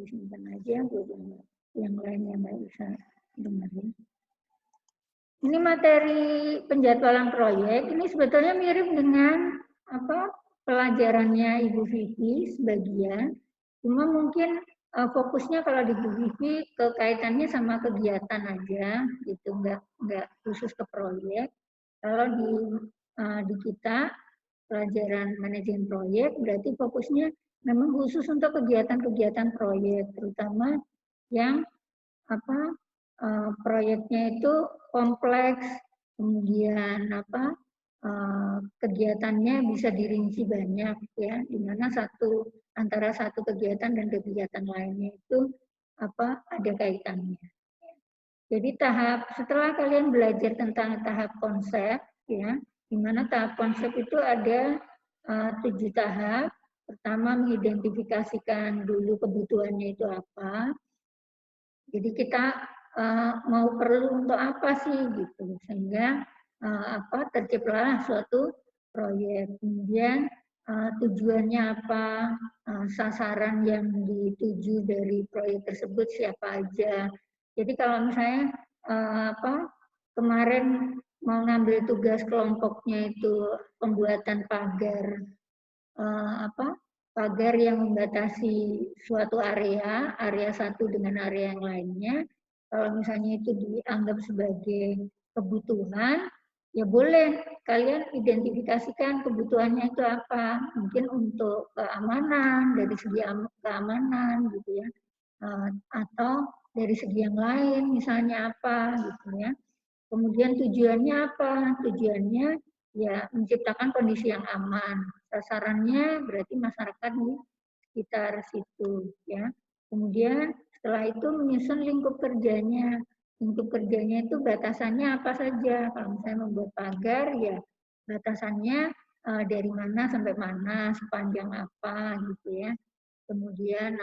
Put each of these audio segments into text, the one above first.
disimpan aja, yang lainnya nggak bisa dengerin. Ini materi penjadwalan proyek, ini sebetulnya mirip dengan pelajarannya Ibu Vivi sebagian, cuma mungkin fokusnya kalau di Bu Vivi kekaitannya sama kegiatan aja, gitu, nggak khusus ke proyek. Kalau di kita pelajaran manajemen proyek berarti fokusnya memang khusus untuk kegiatan-kegiatan proyek, terutama yang proyeknya itu kompleks, kemudian kegiatannya bisa dirinci banyak ya, di mana antara satu kegiatan dan kegiatan lainnya itu ada kaitannya. Jadi setelah kalian belajar tentang tahap konsep ya, di mana tahap konsep itu ada 7 tahap. Pertama mengidentifikasikan dulu kebutuhannya itu apa. Jadi kita mau perlu untuk apa sih gitu, sehingga terciptalah suatu proyek. Kemudian tujuannya apa, sasaran yang dituju dari proyek tersebut siapa aja. Jadi kalau misalnya kemarin mau ngambil tugas kelompoknya itu pembuatan pagar pagar yang membatasi suatu area satu dengan area yang lainnya. Kalau misalnya itu dianggap sebagai kebutuhan, ya boleh kalian identifikasikan kebutuhannya itu apa. Mungkin untuk keamanan, dari segi keamanan gitu ya. Atau dari segi yang lain, misalnya apa gitu ya. Kemudian tujuannya apa? Tujuannya ya menciptakan kondisi yang aman. Sasarannya berarti masyarakat di sekitar situ ya. Kemudian setelah itu menyusun lingkup kerjanya. Lingkup kerjanya itu batasannya apa saja. Kalau misalnya membuat pagar ya batasannya dari mana sampai mana, sepanjang apa gitu ya. Kemudian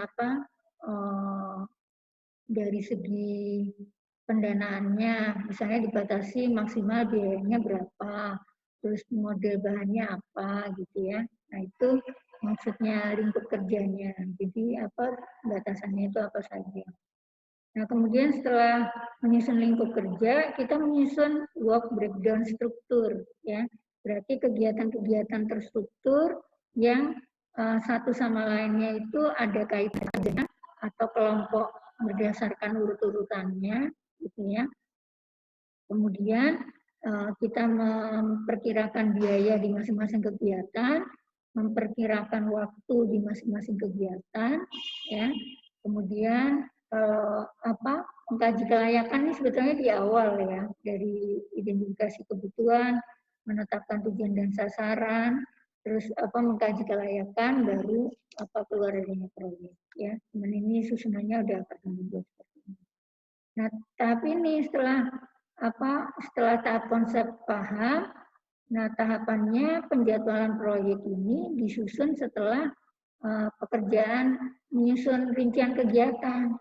dari segi pendanaannya, misalnya dibatasi maksimal biayanya berapa, terus model bahannya apa gitu ya. Nah itu maksudnya lingkup kerjanya. Jadi batasannya itu apa saja. Nah kemudian setelah menyusun lingkup kerja, kita menyusun work breakdown struktur ya. Berarti kegiatan-kegiatan terstruktur yang satu sama lainnya itu ada kaitannya atau kelompok berdasarkan urut-urutannya gitu ya. Kemudian kita memperkirakan biaya di masing-masing kegiatan, memperkirakan waktu di masing-masing kegiatan ya. Kemudian mengkaji kelayakan ini sebetulnya di awal ya, dari identifikasi kebutuhan, menetapkan tujuan dan sasaran, terus mengkaji kelayakan, baru keluar dari proyek ya. Cuman ini susunannya udah terbentuk seperti ini. Nah tahap ini setelah tahap konsep paham, nah tahapannya penjadwalan proyek ini disusun setelah pekerjaan menyusun rincian kegiatan,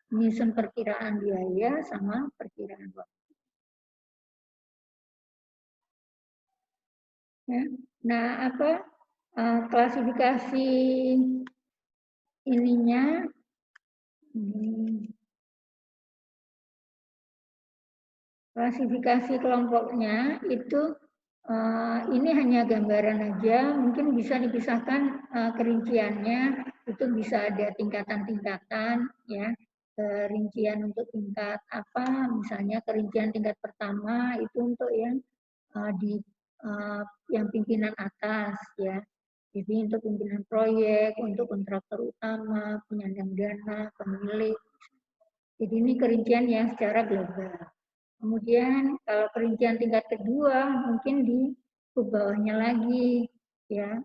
menyusun perkiraan biaya sama perkiraan waktu. Ya. Nah, klasifikasi ininya klasifikasi kelompoknya itu ini hanya gambaran aja, mungkin bisa dipisahkan kerinciannya, itu bisa ada tingkatan-tingkatan ya. Rincian untuk tingkat misalnya kerincian tingkat pertama itu untuk yang yang pimpinan atas ya. Jadi untuk pimpinan proyek, untuk kontraktor utama, penyandang dana, pemilik. Jadi ini kerincian yang secara global. Kemudian kalau perincian tingkat kedua mungkin di bawahnya lagi ya,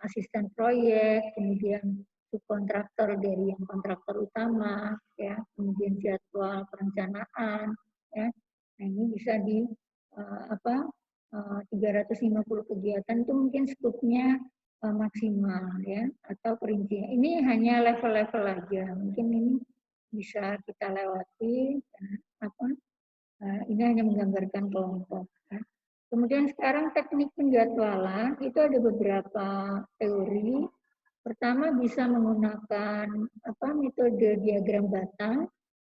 asisten proyek, kemudian subkontraktor dari yang kontraktor utama ya, kemudian jadwal perencanaan ya. Nah ini bisa di 350 kegiatan itu mungkin skupnya maksimal ya, atau perincian. Ini hanya level-level aja, mungkin ini bisa kita lewati ini hanya menggambarkan kelompok. Ya. Kemudian sekarang teknik penjadwalan itu ada beberapa teori Pertama bisa menggunakan metode diagram batang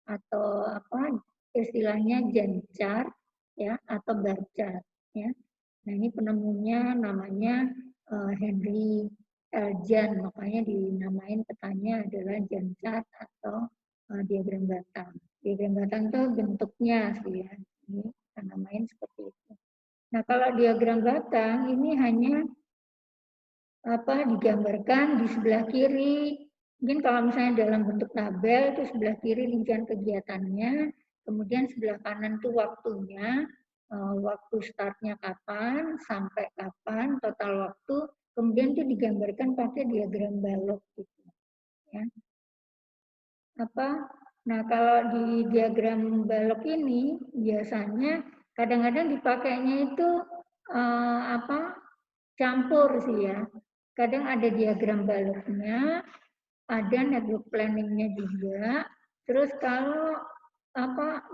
atau istilahnya Gantt chart ya atau bar chart ya. Nah, ini penemunya namanya Henry L. Jan, makanya dinamain petanya adalah Gantt chart atau diagram batang. Diagram batang itu bentuknya sih ya. Ini kita namain seperti itu. Nah, kalau diagram batang ini hanya digambarkan di sebelah kiri. Mungkin kalau misalnya dalam bentuk tabel itu sebelah kiri rincian kegiatannya, kemudian sebelah kanan itu waktunya, waktu startnya kapan, sampai kapan, total waktu, kemudian itu digambarkan pakai diagram balok gitu. Ya. Nah, kalau di diagram balok ini biasanya kadang-kadang dipakainya itu campur sih ya. Kadang ada diagram baloknya, ada network planning-nya juga. Terus kalau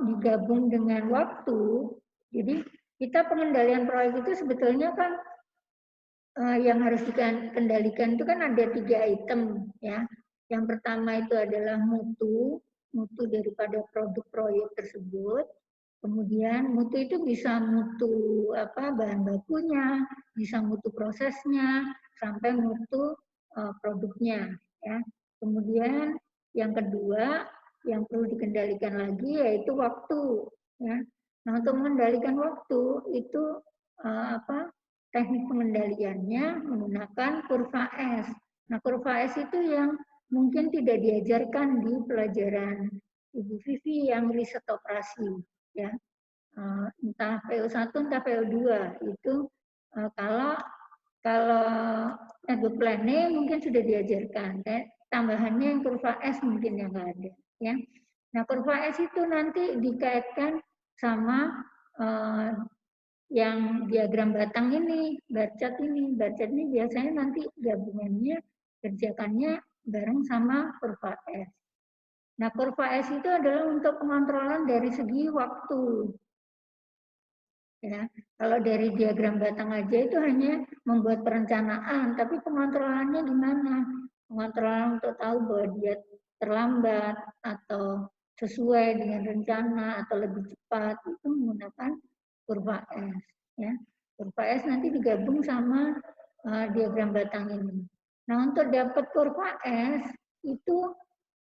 digabung dengan waktu, jadi kita pengendalian proyek itu sebetulnya kan yang harus dikendalikan itu kan ada 3 item ya. Yang pertama itu adalah mutu daripada produk proyek tersebut. Kemudian mutu itu bisa mutu bahan bakunya, bisa mutu prosesnya, sampai mutu produknya. Ya. Kemudian yang kedua yang perlu dikendalikan lagi yaitu waktu. Ya. Nah, untuk mengendalikan waktu itu teknik pengendaliannya menggunakan kurva S. Nah, kurva S itu yang mungkin tidak diajarkan di pelajaran Ibu Vivi yang riset operasi. Ya, entah PO1 entah PO2 itu kalau network planning mungkin sudah diajarkan, tambahannya yang kurva S mungkin yang nggak ada. Ya, nah kurva S itu nanti dikaitkan sama yang diagram batang ini, bar chart ini. Bar chart ini biasanya nanti gabungannya kerjakannya bareng sama kurva S. Nah, kurva S itu adalah untuk pengontrolan dari segi waktu. Ya, kalau dari diagram batang aja itu hanya membuat perencanaan, tapi pengontrolannya gimana? Pengontrolan untuk tahu bahwa dia terlambat atau sesuai dengan rencana atau lebih cepat itu menggunakan kurva S. Ya, kurva S nanti digabung sama diagram batang ini. Nah, untuk dapat kurva S itu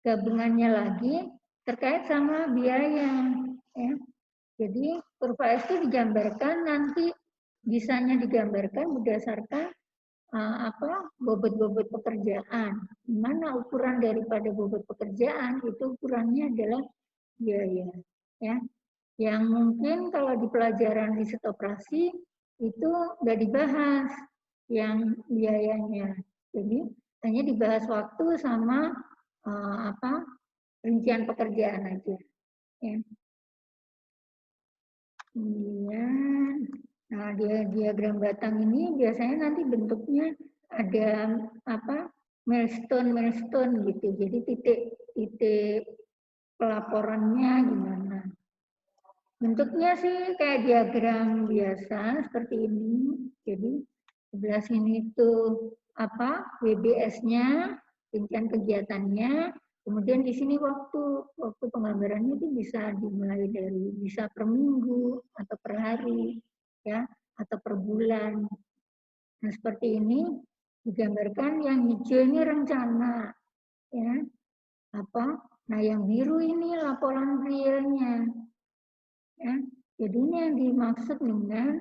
gabungannya lagi terkait sama biaya. Ya. Jadi kurva S itu digambarkan nanti bisanya digambarkan berdasarkan bobot-bobot pekerjaan. Mana ukuran daripada bobot pekerjaan itu ukurannya adalah biaya. Ya, yang mungkin kalau di pelajaran riset operasi itu nggak dibahas yang biayanya. Jadi hanya dibahas waktu sama rincian pekerjaan aja. Ya. Kemudian, nah diagram batang ini biasanya nanti bentuknya ada milestone gitu. Jadi titik pelaporannya gimana. Bentuknya sih kayak diagram biasa seperti ini. Jadi sebelah sini itu WBS-nya, rincian kegiatannya. Kemudian di sini waktu penggambarannya itu bisa dimulai dari bisa per minggu atau per hari ya atau per bulan. Nah, seperti ini digambarkan yang hijau ini rencana ya. Nah, yang biru ini laporan realnya. Ya. Jadi ini yang dimaksud dengan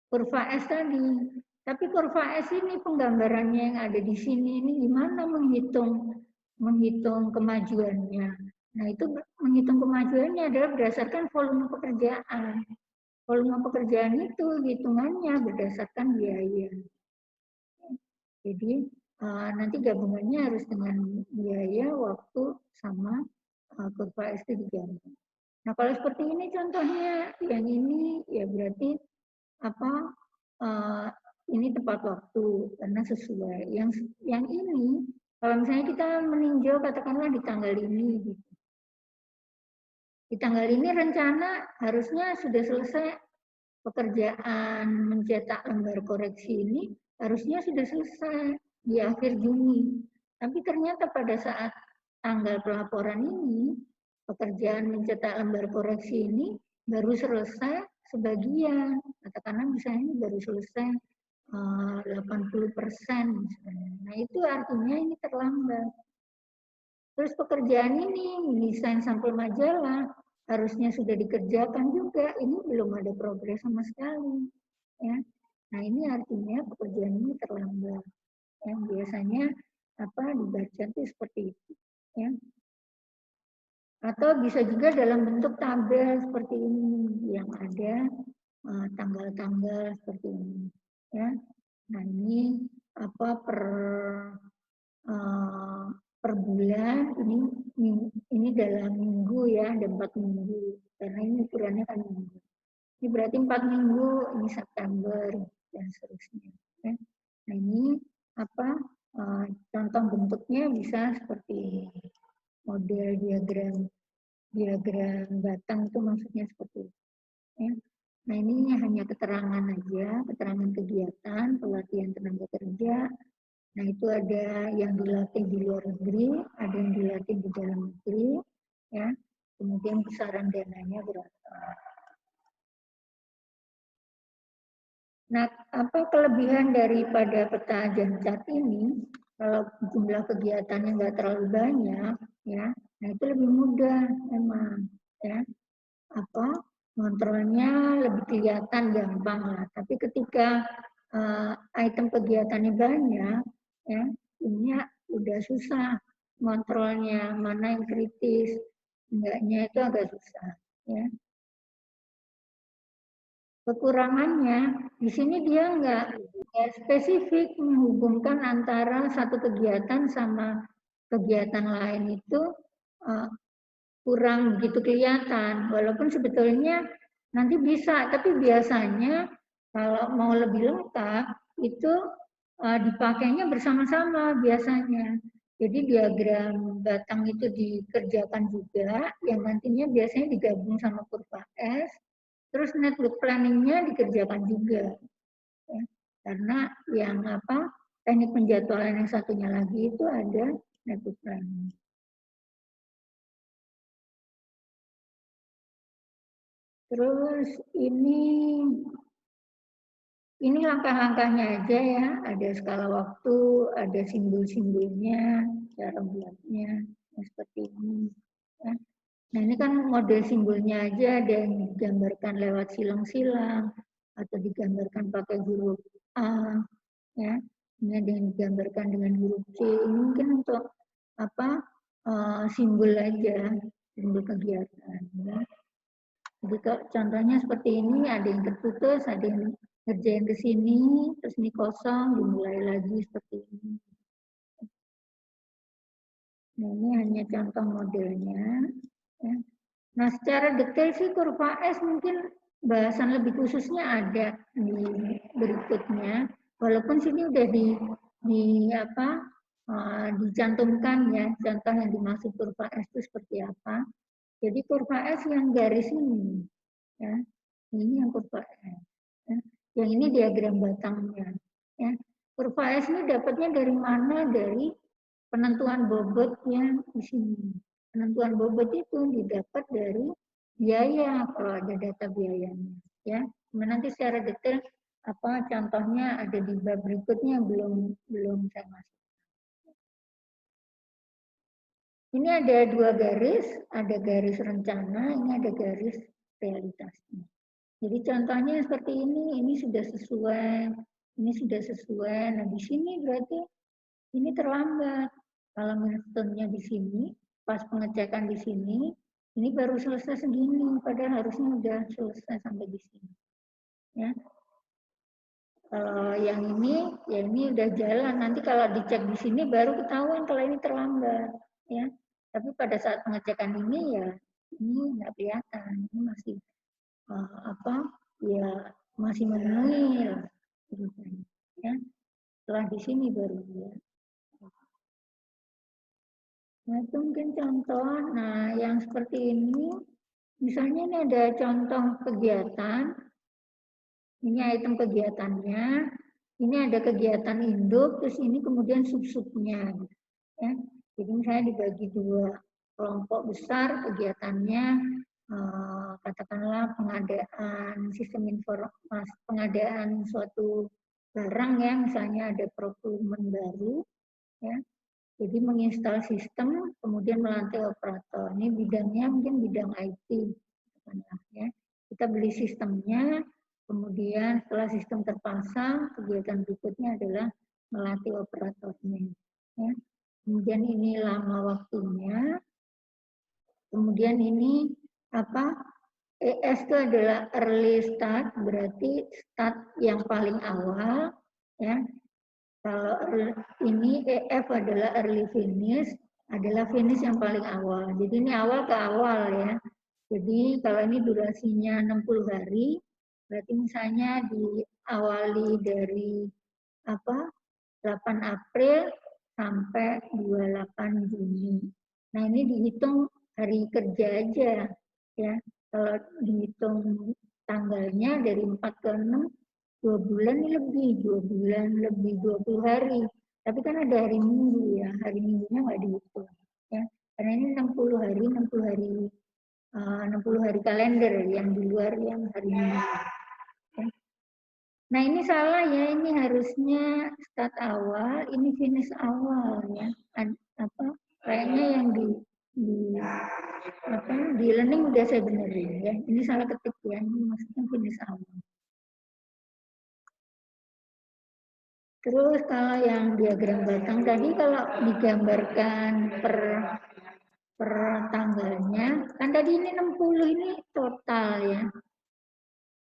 kurva S tadi. Tapi kurva S ini penggambarannya yang ada di sini ini gimana menghitung kemajuannya. Nah, itu menghitung kemajuannya adalah berdasarkan volume pekerjaan. Volume pekerjaan itu hitungannya berdasarkan biaya. Jadi nanti gabungannya harus dengan biaya, waktu, sama kurva S itu digabung. Nah, kalau seperti ini contohnya, yang ini ya berarti ini tepat waktu karena sesuai. Yang ini kalau misalnya kita meninjau katakanlah di tanggal ini gitu. Di tanggal ini rencana harusnya sudah selesai pekerjaan mencetak lembar koreksi ini harusnya sudah selesai di akhir Juni. Tapi ternyata pada saat tanggal pelaporan ini, pekerjaan mencetak lembar koreksi ini baru selesai sebagian. Katakanlah misalnya baru selesai 80% misalnya. Nah itu artinya ini terlambat. Terus pekerjaan ini, desain sampel majalah, harusnya sudah dikerjakan juga, ini belum ada progres sama sekali. Ya. Nah ini artinya pekerjaan ini terlambat. Yang biasanya dibaca itu seperti itu. Ya. Atau bisa juga dalam bentuk tabel seperti ini, yang ada tanggal-tanggal seperti ini. Ya. Nah ini per per bulan ini dalam minggu ya, ada 4 minggu karena ini ukurannya kan minggu. Ini berarti 4 minggu, ini September dan seterusnya. Ya. Nah ini contoh bentuknya bisa seperti model diagram batang itu maksudnya seperti itu. Ya. Nah ini hanya keterangan aja, keterangan kegiatan, pelatihan tenaga kerja. Nah itu ada yang dilatih di luar negeri, ada yang dilatih di dalam negeri, ya. Kemudian besaran dananya berapa. Nah, apa kelebihan daripada peta Gantt ini? Kalau jumlah kegiatannya nggak terlalu banyak, ya, nah itu lebih mudah memang, ya. Kontrolnya lebih kelihatan gampang lah. Tapi ketika item kegiatannya banyak, ya, ini udah susah kontrolnya mana yang kritis, enggaknya itu agak susah, ya. Kekurangannya di sini dia nggak spesifik menghubungkan antara satu kegiatan sama kegiatan lain itu kurang begitu kelihatan. Walaupun sebetulnya nanti bisa, tapi biasanya kalau mau lebih lengkap itu dipakainya bersama-sama biasanya. Jadi diagram batang itu dikerjakan juga, yang nantinya biasanya digabung sama kurva S, terus network planning-nya dikerjakan juga. Ya. Karena yang teknik penjadwalan yang satunya lagi itu ada network planning. Terus ini langkah-langkahnya aja ya, ada skala waktu, ada simbol-simbolnya, cara buatnya, seperti ini. Ya. Nah ini kan model simbolnya aja, ada yang digambarkan lewat silang-silang, atau digambarkan pakai huruf A, ya. Ini ada yang digambarkan dengan huruf C, ini mungkin untuk simbol aja, simbol kegiatan. Ya. Jadi contohnya seperti ini, ada yang terputus, ada yang ngerjain ke sini, terus ini kosong, dimulai lagi seperti ini. Nah, ini hanya contoh modelnya. Ya. Nah, secara detail sih kurva S mungkin bahasan lebih khususnya ada di berikutnya. Walaupun sini udah dicantumkan ya, contoh yang dimaksud kurva S itu seperti apa. Jadi kurva S yang garis ini, ya, ini yang kurva S. Ya. Yang ini diagram batangnya. Ya. Kurva S ini dapatnya dari mana? Dari penentuan bobotnya di sini. Penentuan bobot itu didapat dari biaya kalau ada data biayanya. Ya, nanti secara detail contohnya ada di bab berikutnya belum saya masuk. Ini ada 2 garis, ada garis rencana, ini ada garis realitasnya. Jadi contohnya seperti ini sudah sesuai, ini sudah sesuai. Nah di sini berarti ini terlambat. Kalau milestone-nya di sini, pas pengecekan di sini, ini baru selesai segini, padahal harusnya udah selesai sampai di sini. Ya. Kalau yang ini, ya ini udah jalan. Nanti kalau dicek di sini baru ketahuan kalau ini terlambat. Ya. Tapi pada saat pengecekan ini ya ini nggak kelihatan, ini masih ya masih memenuhi lah. Ya. Setelah di sini baru ya. Nah, itu mungkin contoh. Nah, yang seperti ini, misalnya ini ada contoh kegiatan. Ini item kegiatannya. ini ada kegiatan induk, terus ini kemudian sub-subnya. Ya. Jadi misalnya dibagi dua kelompok besar kegiatannya, katakanlah pengadaan sistem informasi, pengadaan suatu barang ya, misalnya ada procurement baru, ya. Jadi menginstal sistem, kemudian melantik operator. Ini bidangnya mungkin bidang IT, ya. Kita beli sistemnya, kemudian setelah sistem terpasang, kegiatan berikutnya adalah melatih operatornya. Ya. Kemudian ini lama waktunya. Kemudian ini apa? ES itu adalah early start, berarti start yang paling awal. Ya. Kalau ini EF adalah early finish, adalah finish yang paling awal. Jadi ini awal ke awal ya. Jadi kalau ini durasinya 60 hari, berarti misalnya diawali dari apa 8 April sampai 28 Juni. Nah ini dihitung hari kerja aja ya. Kalau dihitung tanggalnya dari 4 ke 6, 2 bulan lebih, 2 bulan lebih 20 hari. Tapi kan ada hari Minggu ya, hari Minggunya nggak dihitung. Ya. Karena ini 60 hari, 60 hari 60 hari kalender yang di luar yang hari Minggu. Ya. Nah ini salah ya, ini harusnya start awal, ini finish awal ya. Apa kayaknya yang di di learning udah saya benerin ya. Ini salah ketik ya, ini maksudnya finish awal. Terus kalau yang diagram batang tadi kalau digambarkan per tanggalnya, kan tadi ini 60 ini total ya.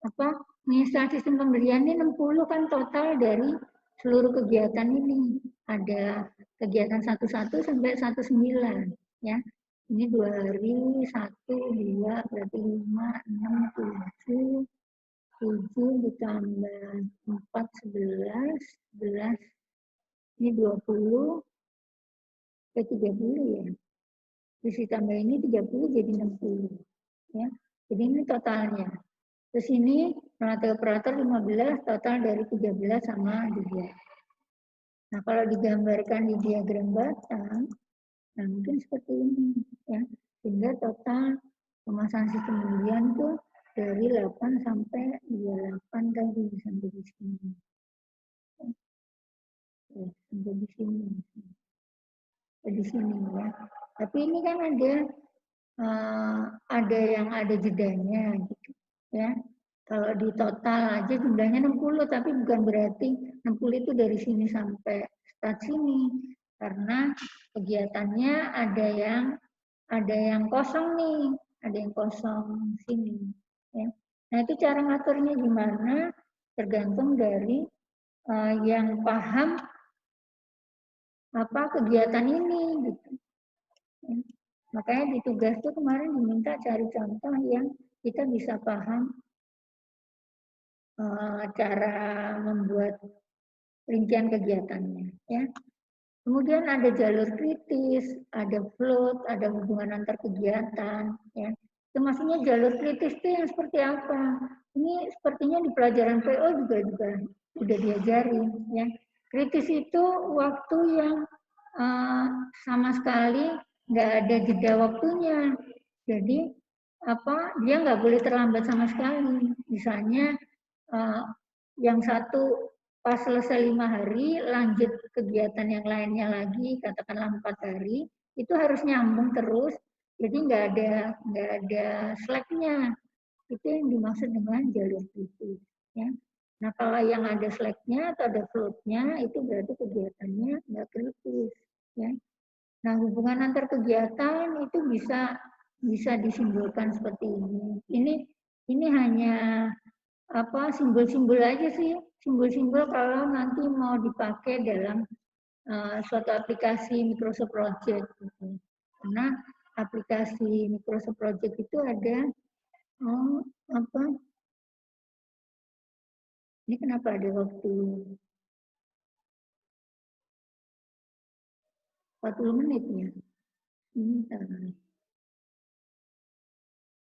Apa misal sistem pembelian ini 60 kan total dari seluruh kegiatan ini. Ada kegiatan 11 sampai 19 ya. Ini 2 hari, 1, 2, berarti 5, 6, 7, 7 ditambah 4, 11, 11, ini 20, ke 30 ya. Terus ditambah ini 30 jadi 60. Ya. Jadi ini totalnya. Terus ini melatih operator 15, total dari 13 sama 2. Nah kalau digambarkan di diagram batang, nah mungkin seperti ini. Ya. Sehingga total pemasangan sistem pembelian itu dari 8 sampai 28 tadi sampai di sini. Ya, sampai di sini. Di sini ya. Tapi ini kan ada yang ada jedanya gitu ya. Kalau di total aja jumlahnya 60, tapi bukan berarti 60 itu dari sini sampai start sini. Karena kegiatannya ada yang kosong nih, ada yang kosong sini ya. Nah, itu cara ngaturnya gimana tergantung dari yang paham apa kegiatan ini gitu. Ya. Makanya di tugas itu kemarin diminta cari contoh yang kita bisa paham cara membuat rincian kegiatannya. Ya. Kemudian ada jalur kritis, ada float, ada hubungan antar kegiatan. Ya. Itu maksudnya jalur kritis itu yang seperti apa? Ini sepertinya di pelajaran PO juga udah diajarin. Ya. Kritis itu waktu yang sama sekali nggak ada jeda waktunya. Jadi dia nggak boleh terlambat sama sekali. Misalnya yang satu pas selesai 5 hari lanjut kegiatan yang lainnya lagi, katakanlah 4 hari, itu harus nyambung terus. Jadi nggak ada slacknya. Itu yang dimaksud dengan jalur kritis. Ya. Nah kalau yang ada slacknya atau ada floatnya itu berarti kegiatannya nggak kritis. Ya. Nah hubungan antar kegiatan itu bisa disimpulkan seperti ini. Ini hanya simbol-simbol aja sih, simbol-simbol kalau nanti mau dipakai dalam suatu aplikasi Microsoft Project. Gitu. Karena aplikasi Microsoft Project itu ada ini kenapa ada waktu 40 menit ya? Bentar.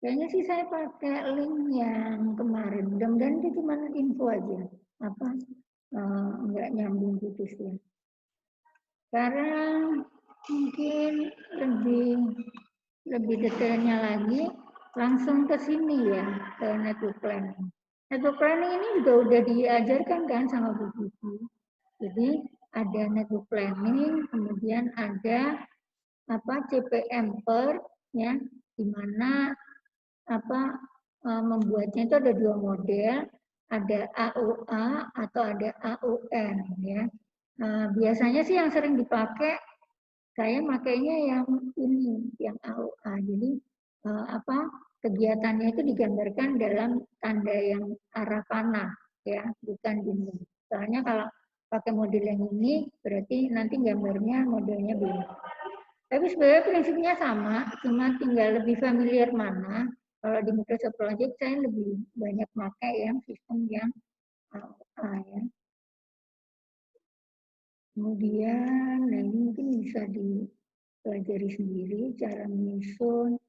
Kayaknya sih saya pakai link yang kemarin. Mudah-mudahan itu cuma info aja. Apa? nggak nyambung putus ya. Sekarang mungkin lebih detailnya lagi, langsung ke sini ya, ke network planning. Network planning ini juga udah diajarkan kan sama Bu Vivi. Jadi ada network planning, kemudian ada CPM per ya, di mana membuatnya itu ada dua model, ada AOA atau ada AON ya. Biasanya sih yang sering dipakai, saya makainya yang ini, yang AOA. Jadi kegiatannya itu digambarkan dalam tanda yang arah panah ya, bukan gini. Soalnya kalau pakai model yang ini berarti nanti gambarnya modelnya beda. Tapi sebenarnya prinsipnya sama, cuma tinggal lebih familiar mana. Kalau di Microsoft Project saya lebih banyak pakai yang sistem yang AOA ya. Kemudian, nah ini mungkin bisa dipelajari sendiri cara menyusun,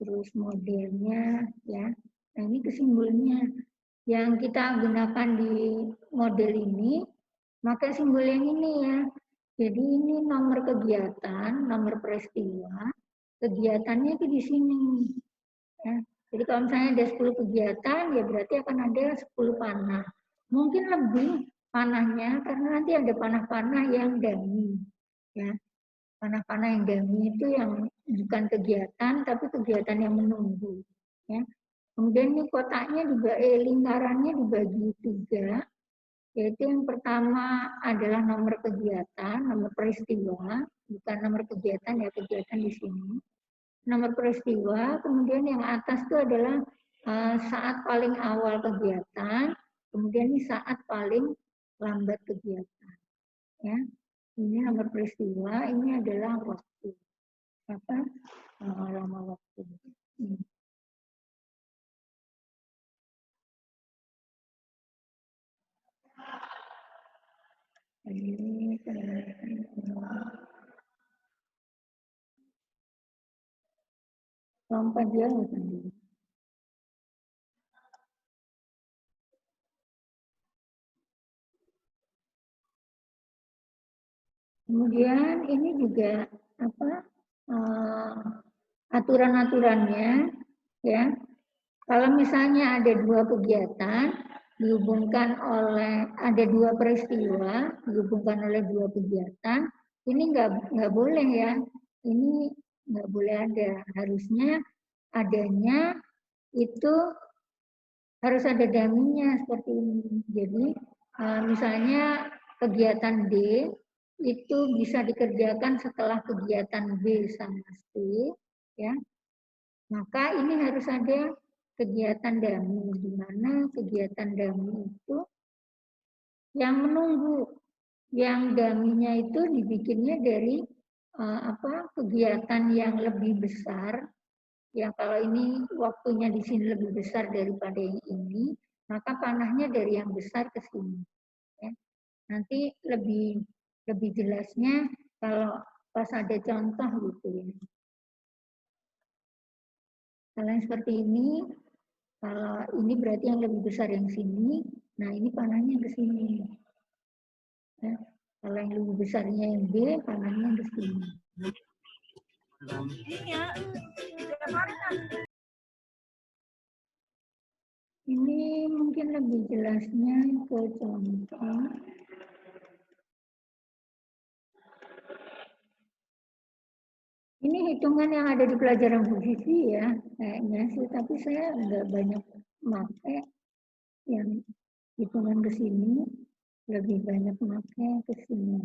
terus modelnya ya. Nah ini kesimbulnya yang kita gunakan di model ini, maka simbol yang ini ya. Jadi ini nomor kegiatan, nomor peristiwa, kegiatannya itu di sini. Ya. Jadi kalau misalnya ada 10 kegiatan, ya berarti akan ada 10 panah. Mungkin lebih panahnya, karena nanti ada panah-panah yang dummy. Ya. Panah-panah yang dummy itu yang bukan kegiatan, tapi kegiatan yang menunggu. Ya. Kemudian ini kotaknya juga, lingkarannya dibagi 3. Yaitu yang pertama adalah nomor kegiatan, nomor peristiwa, bukan nomor kegiatan ya, kegiatan di sini. Nomor peristiwa, kemudian yang atas itu adalah saat paling awal kegiatan, kemudian ini saat paling lambat kegiatan. Ya, ini nomor peristiwa, ini adalah waktu. Lama waktu. Ini lompat jauh tadi. Kemudian ini juga aturan-aturannya ya. Kalau misalnya ada 2 kegiatan dihubungkan oleh ada 2 peristiwa dihubungkan oleh 2 kegiatan, ini nggak boleh ya. Ini nggak boleh ada. Harusnya adanya itu harus ada daminya seperti ini. Jadi misalnya kegiatan D itu bisa dikerjakan setelah kegiatan B sama C, ya. Maka ini harus ada kegiatan dami, di mana kegiatan dami itu yang menunggu, yang daminya itu dibikinnya dari kegiatan yang lebih besar. Ya kalau ini waktunya di sini lebih besar daripada yang ini, maka panahnya dari yang besar ke sini. Ya. Nanti lebih jelasnya kalau pas ada contoh gitu ya. Kalau yang seperti ini, kalau ini berarti yang lebih besar yang sini, nah ini panahnya ke sini. Ya. Kalau yang lebih besarnya yang B, panahnya ke sini. Ini mungkin lebih jelasnya ke contoh. Ini hitungan yang ada di pelajaran Bu Vivi ya, kayaknya sih, tapi saya nggak banyak pakai yang hitungan ke sini, lebih banyak pakai ke sini.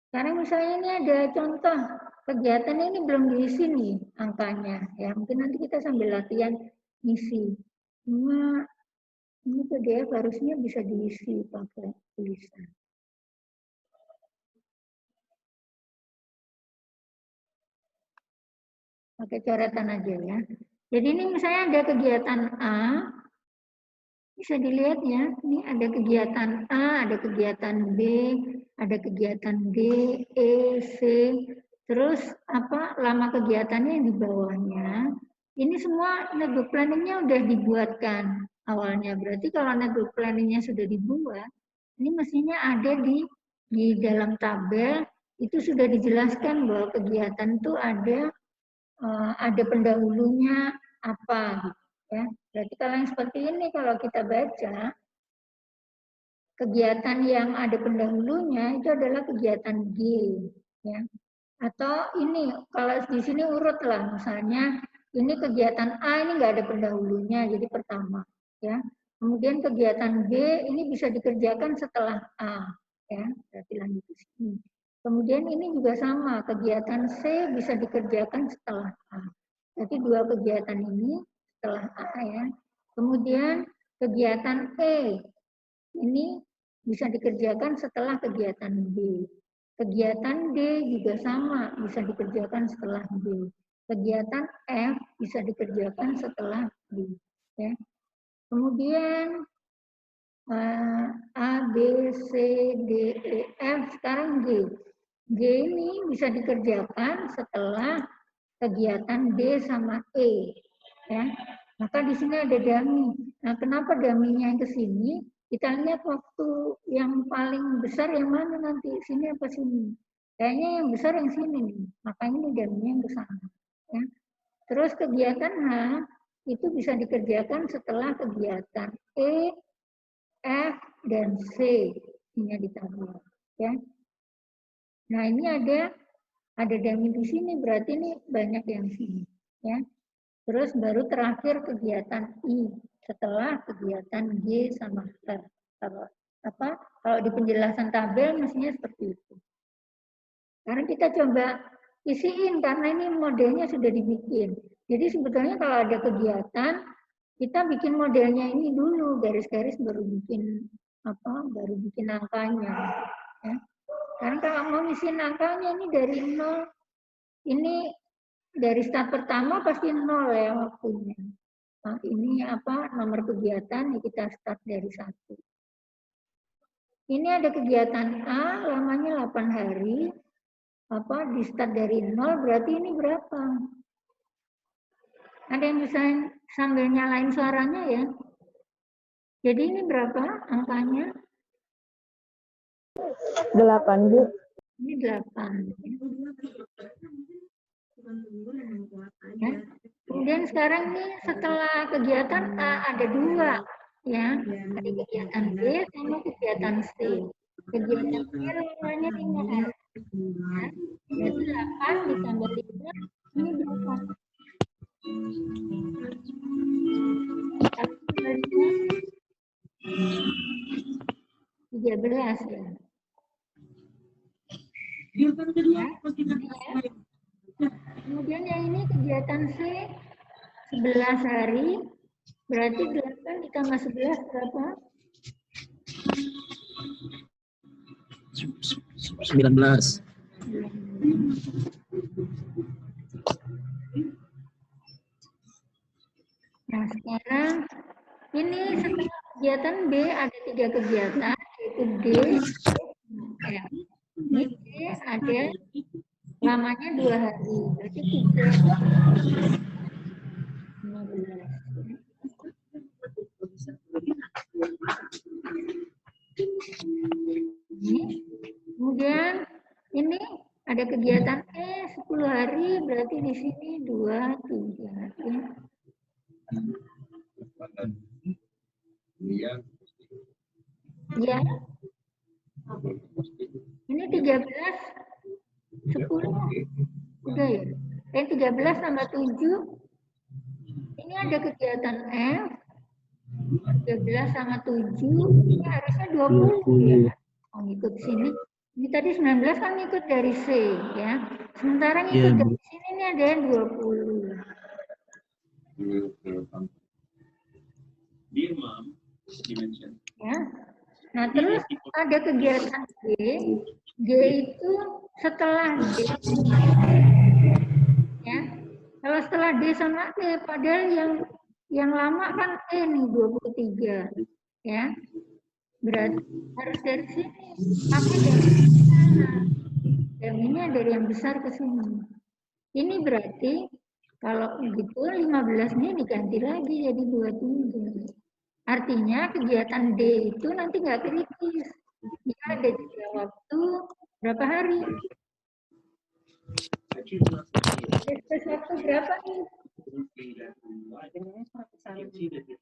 Sekarang misalnya ini ada contoh kegiatan ini belum diisi nih angkanya, ya mungkin nanti kita sambil latihan ngisi. Cuma ini PDF harusnya bisa diisi pakai tulisan. Pakai coretan aja ya. Jadi ini misalnya ada kegiatan A, bisa dilihat ya, ini ada kegiatan A, ada kegiatan B, ada kegiatan D, E, C, terus lama kegiatannya yang di bawahnya. Ini semua network planningnya udah dibuatkan. awalnya. Berarti kalau network planning-nya sudah dibuat, ini mestinya ada di dalam tabel itu sudah dijelaskan bahwa kegiatan itu ada pendahulunya apa gitu ya. Berarti kalau yang seperti ini kalau kita baca kegiatan yang ada pendahulunya itu adalah kegiatan G ya. Atau ini kalau di sini urut lah misalnya ini kegiatan A ini nggak ada pendahulunya jadi pertama ya. Kemudian kegiatan B ini bisa dikerjakan setelah A ya. Berarti lanjut ke sini. Kemudian ini juga sama, kegiatan C bisa dikerjakan setelah A. Jadi dua kegiatan ini setelah A ya. Kemudian kegiatan E ini bisa dikerjakan setelah kegiatan B. Kegiatan D juga sama, bisa dikerjakan setelah B. Kegiatan F bisa dikerjakan setelah B. Ya. Kemudian A, B, C, D, E, F, sekarang G. G ini bisa dikerjakan setelah kegiatan D sama E. Ya. Maka di sini ada dummy. Nah, kenapa dummy-nya yang ke sini? Kita lihat waktu yang paling besar yang mana nanti, sini apa sini? Kayaknya yang besar yang sini nih. Makanya ini dummy-nya yang ke sana. Ya. Terus kegiatan H itu bisa dikerjakan setelah kegiatan E, F, dan C. Ini ditambah. Ya. Nah, ini ada dummy di sini, berarti ini banyak yang sini. Ya. Terus baru terakhir kegiatan I setelah kegiatan G sama H. Kalau di penjelasan tabel mestinya seperti itu. Karena kita coba isiin karena ini modelnya sudah dibikin. Jadi sebetulnya kalau ada kegiatan kita bikin modelnya ini dulu garis-garis baru bikin angkanya. Ya. Karena kalau mau ngisiin angkanya ini dari 0 ini dari start pertama pasti 0 ya waktunya. Nah, ini nomor kegiatan kita start dari 1. Ini ada kegiatan A lamanya 8 hari. Di start dari 0 berarti ini berapa? Ada yang bisa sambil nyalain suaranya ya? Jadi ini berapa angkanya? 8, Bu. Ini 8. Ya. Kemudian sekarang ini setelah kegiatan A ada 2 ya. Ada kegiatan B sama kegiatan C. Kegiatan B namanya 5 hari. Ya. Berarti 8 ditambah 5 ini berapa? 13 ya. Kemudian yang ini kegiatan C 11 hari, berarti 8 ditambah 11 berapa? 19. Nah sekarang ini setelah kegiatan B ada 3 kegiatan, yaitu D, F. Ini D ada lamanya 2 hari, berarti 3. 15. Kemudian ini ada kegiatan E 10 hari, berarti di sini 2, 3. Ya. Ini 13, 10. Udah ya. 13 tambah 7. Ini ada kegiatan F. 13 sama 7. Ini harusnya 20 ya. Oh, ikut sini. Ini tadi 19 kan ikut dari C ya. Sementara ikut dari sini ini ada yang 20. Ya. Nah, terus ada kegiatan G. G itu setelah D. Ya. Kalau setelah D sama E, padahal yang lama kan E nih 23. Ya. Berarti harus dari sini. Tapi dari sana. Dan ini dari yang besar ke sini. Ini berarti kalau begitu 15 ini diganti lagi jadi 23. Artinya kegiatan D itu nanti nggak kritis. Dia ada jeda waktu berapa hari? Space waktu berapa nih?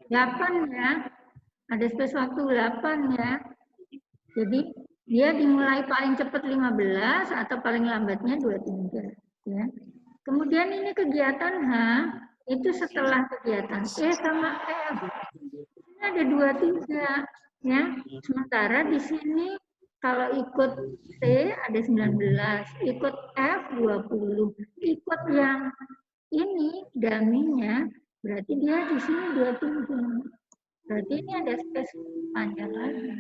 8 ya. Ada space waktu 8 ya. Jadi dia dimulai paling cepat 15 atau paling lambatnya 23 ya. Kemudian ini kegiatan H itu setelah kegiatan E sama F. Ini ada 23 ya. Sementara di sini kalau ikut C ada 19, ikut F 20, ikut yang ini daminya berarti dia di sini 23. Berarti ini ada space panjang lagi.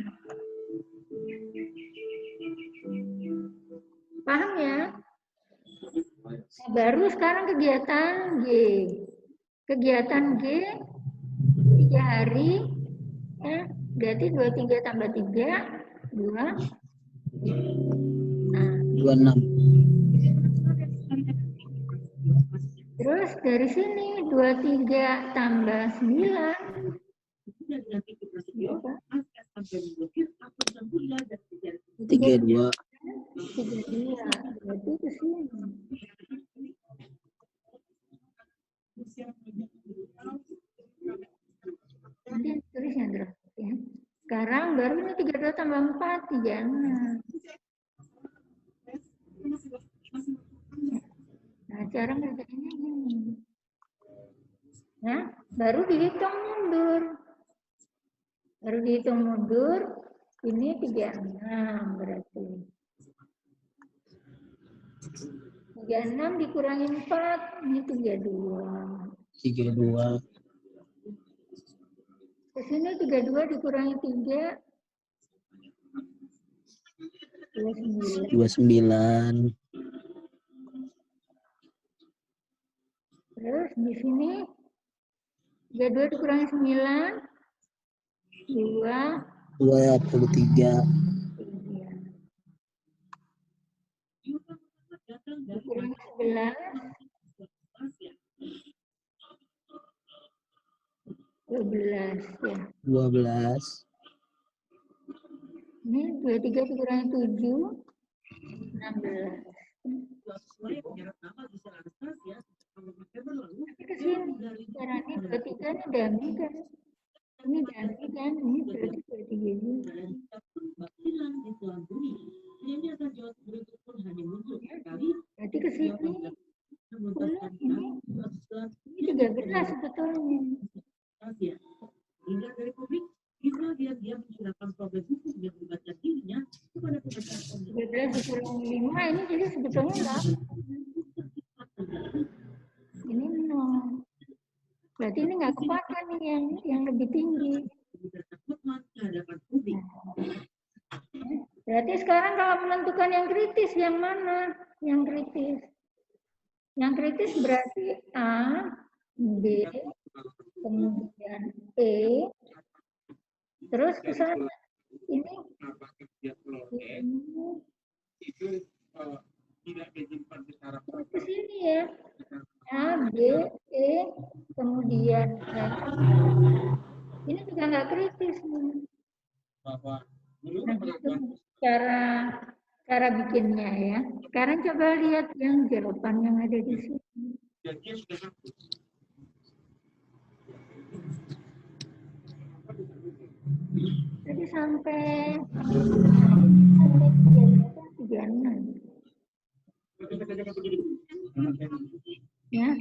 Paham ya? Nah, baru sekarang kegiatan G. Kegiatan G 3 hari, ya, berarti 23 tambah 3, 2. Nah, 26. Terus dari sini 23 tambah 9. 32. 32. Berarti ke sini. Nanti tulisnya terus ya. Sekarang baru ini 32 tambah 4, 36. Nah, cara ngerjainnya ini. Nah, baru dihitung mundur. Baru dihitung mundur, ini 36 berarti. 36 dikurangi 4, ini 32. 32. Ke sini 32 dikurangi 3, 29. Terus di sini 32 dikurangi 9, 2, 23. 3. Dikurangi 11, 12 ya. 12. Ini 23 dikurangi 7, 16. Tapi ke sini caranya 23 ini dami kan? Ini dami kan? Ini berarti 23 juga. Berarti ke sini ini 13 sebetulnya. 13 dikurangi 5 ini jadi sebetulnya 8. Ini 0. Berarti ini nggak kepakai nih yang lebih tinggi. Berarti sekarang kalau menentukan yang kritis yang mana? Yang kritis. Yang kritis berarti A, B, kemudian E, terus ke sana. Ini ke sini ya. A, B, E, kemudian F. Ini juga nggak kritis nih. Nah, itu cara bikinnya ya. Sekarang coba lihat yang jawaban yang ada di sini. Jadi sampai 36. Ya,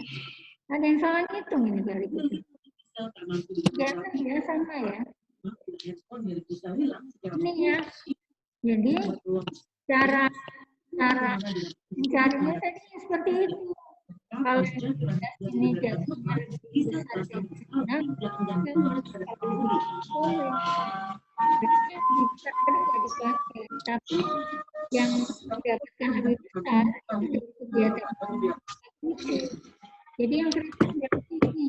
ada yang salah ngitung ini kali itu. 36 ya sama ya. Ini ya. Jadi cara mencarinya tadi seperti itu. Kalau ini jatuhnya lebih besar dari 6, bisa dipakai. Tapi yang mendapatkan lebih besar itu kegiatan. Jadi yang kritis berarti ini,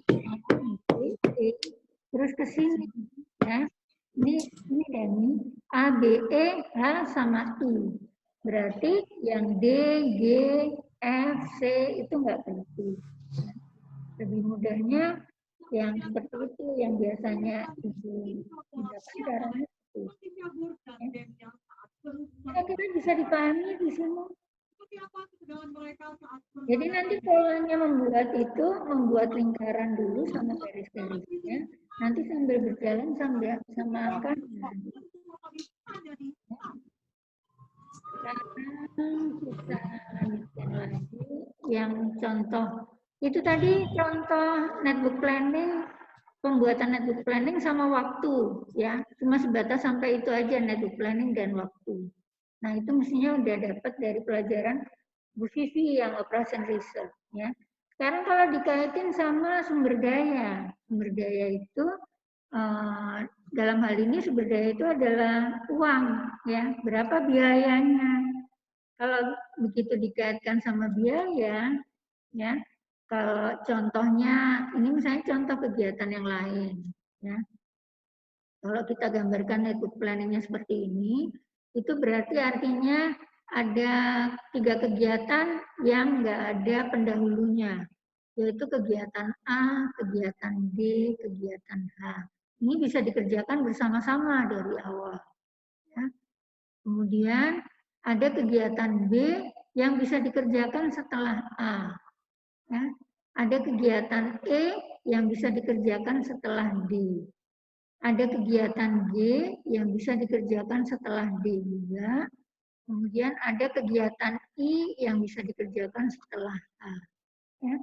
terus ke sini ya. Ini dami A, B, E, H sama I. Berarti yang D, G, F, C itu nggak penting. Lebih mudahnya yang seperti itu yang biasanya ibu gunakan caranya itu. Kira-kira bisa dipahami di sini. Jadi nanti polanya membuat itu, membuat lingkaran dulu sama garis-garisnya. Nanti sambil berjalan sambil sama angkanya. Sekarang kita lanjutkan lagi yang contoh. Itu tadi contoh netbook planning, pembuatan netbook planning sama waktu ya. Cuma sebatas sampai itu aja netbook planning dan waktu. Nah, itu mestinya udah dapat dari pelajaran Bu Vivi yang operation research ya. Sekarang kalau dikaitin sama sumber daya. Sumber daya itu dalam hal ini sumber daya itu adalah uang ya. Berapa biayanya? Kalau begitu dikaitkan sama biaya ya. Kalau contohnya ini misalnya contoh kegiatan yang lain ya. Kalau kita gambarkan network planningnya seperti ini, itu berarti artinya ada 3 kegiatan yang nggak ada pendahulunya, yaitu kegiatan A, kegiatan B, kegiatan H. Ini bisa dikerjakan bersama-sama dari awal. Ya. Kemudian ada kegiatan B yang bisa dikerjakan setelah A. Ya. Ada kegiatan E yang bisa dikerjakan setelah D. Ada kegiatan G yang bisa dikerjakan setelah D juga. Kemudian ada kegiatan I yang bisa dikerjakan setelah A. Ya.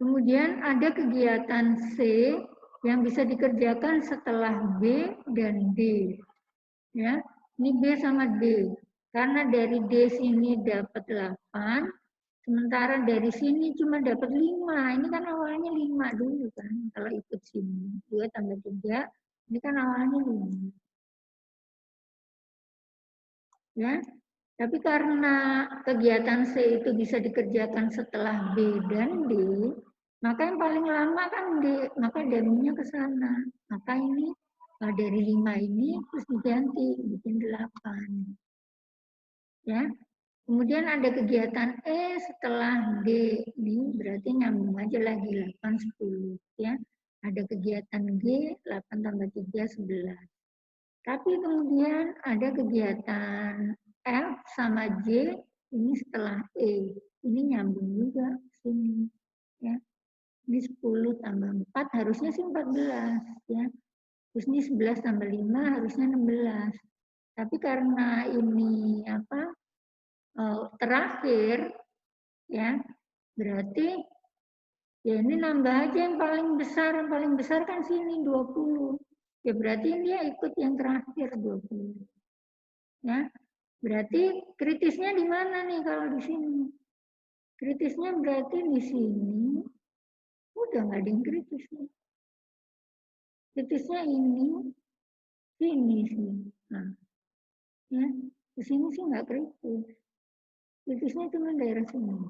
Kemudian ada kegiatan C yang bisa dikerjakan setelah B dan D. Ya, ini B sama D. Karena dari D sini dapat 8, sementara dari sini cuma dapat 5. Ini kan awalnya 5 dulu kan. Kalau ikut sini 2 tambah 3, ini kan awalnya 5. Ya. Tapi karena kegiatan C itu bisa dikerjakan setelah B dan D, maka yang paling lama kan D, maka D-nya ke sana. Maka ini dari 5 ini terus diganti bikin 8. Ya. Kemudian ada kegiatan E setelah D, ini berarti nyambung aja lagi 8, 10. Ya. Ada kegiatan G, 8 tambah 3, 11. Tapi kemudian ada kegiatan F sama J, ini setelah E. Ini nyambung juga sini. Ya. Ini 10 tambah 4, harusnya sih 14. Ya. Terus ini 11 tambah 5, harusnya 16. Tapi karena ini terakhir, ya berarti ya ini nambah aja yang paling besar kan sini 20. Ya berarti dia ikut yang terakhir 20. Ya, berarti kritisnya di mana nih kalau di sini? Kritisnya berarti di sini udah nggak ada yang kritis nih. Kritisnya ini, sini sih. Nah, ya, di sini sih nggak kritis. Kritisnya cuma daerah sini.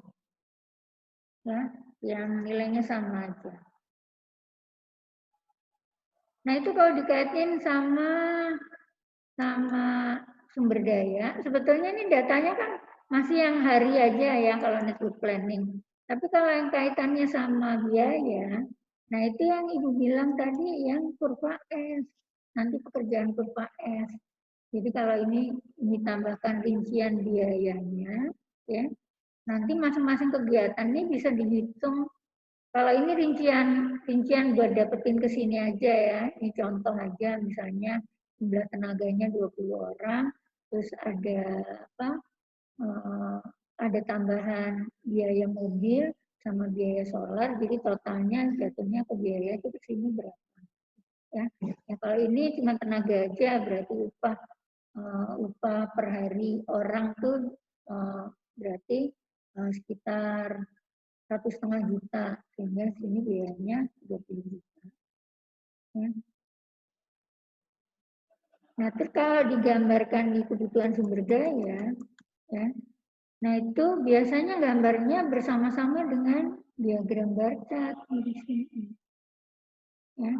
Ya, yang nilainya sama aja. Nah, itu kalau dikaitin sama sumber daya, sebetulnya ini datanya kan masih yang hari aja ya kalau network planning. Tapi kalau yang kaitannya sama biaya, nah itu yang Ibu bilang tadi yang kurva S. Nanti pekerjaan kurva S. Jadi kalau ini ditambahkan rincian biayanya, ya nanti masing-masing kegiatan ini bisa dihitung. Kalau ini rincian buat dapetin ke sini aja ya. Ini contoh aja misalnya jumlah tenaganya 20 orang, terus ada apa? Ada tambahan biaya mobil sama biaya solar, jadi totalnya jatuhnya ke biaya itu ke sini berapa? Ya. Ya kalau ini cuma tenaga aja berarti upah per hari orang tuh berarti sekitar 1,5 juta, sehingga sini biayanya 20 juta. Ya. Nah, terus kalau digambarkan di kebutuhan sumber daya, ya, nah itu biasanya gambarnya bersama-sama dengan diagram bar chart di sini. Ya.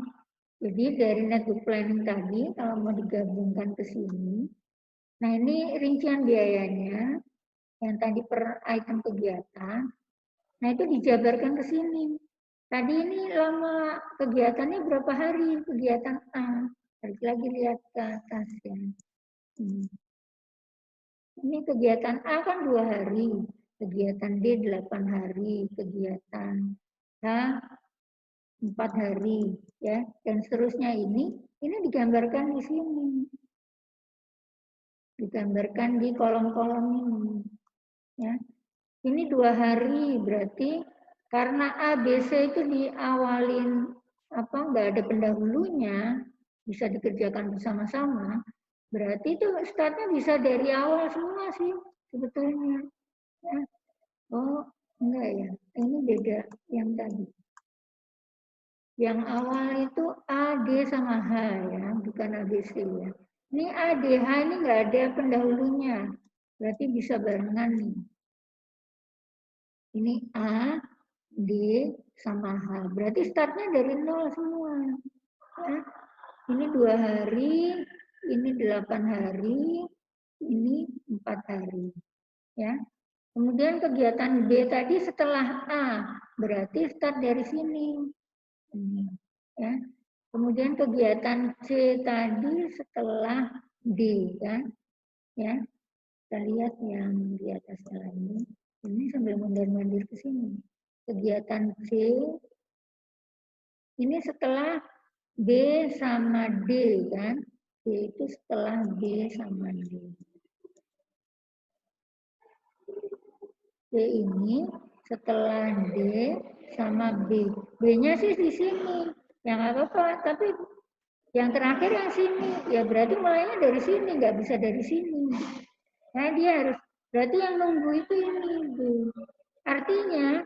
Jadi dari network planning tadi, kalau mau digabungkan ke sini, nah ini rincian biayanya, yang tadi per item kegiatan, nah itu dijabarkan ke sini. Tadi ini lama kegiatannya berapa hari kegiatan A? Balik lagi lihat ke atas ya. Ini kegiatan A kan 2 hari, kegiatan D 8 hari, kegiatan H 4 hari, ya, dan seterusnya ini digambarkan di sini, digambarkan di kolom-kolom ini, ya. Ini 2 hari berarti karena A, B, C itu diawalin nggak ada pendahulunya, bisa dikerjakan bersama-sama, berarti itu startnya bisa dari awal semua sih sebetulnya. Ya. Oh enggak ya, ini beda yang tadi. Yang awal itu A, D sama H ya, bukan A, B, C ya. Ini A, D, H ini nggak ada pendahulunya, berarti bisa barengan nih. Ini A, D, sama H. Berarti startnya dari nol semua. Ya. Ini 2 hari, ini 8 hari, ini 4 hari. Ya. Kemudian kegiatan B tadi setelah A, berarti start dari sini. Ini. Ya. Kemudian kegiatan C tadi setelah D. Kan? Ya. Kita lihat yang di atas lagi. Ini sambil mundur-mundur ke sini. Kegiatan C ini setelah B sama D kan. D itu setelah B sama D. D ini setelah D sama B. B-nya sih di sini. Yang apa-apa, tapi yang terakhir yang sini. Ya berarti mulainya dari sini, nggak bisa dari sini. Nah dia harus, berarti yang nunggu itu ini, Bu. Artinya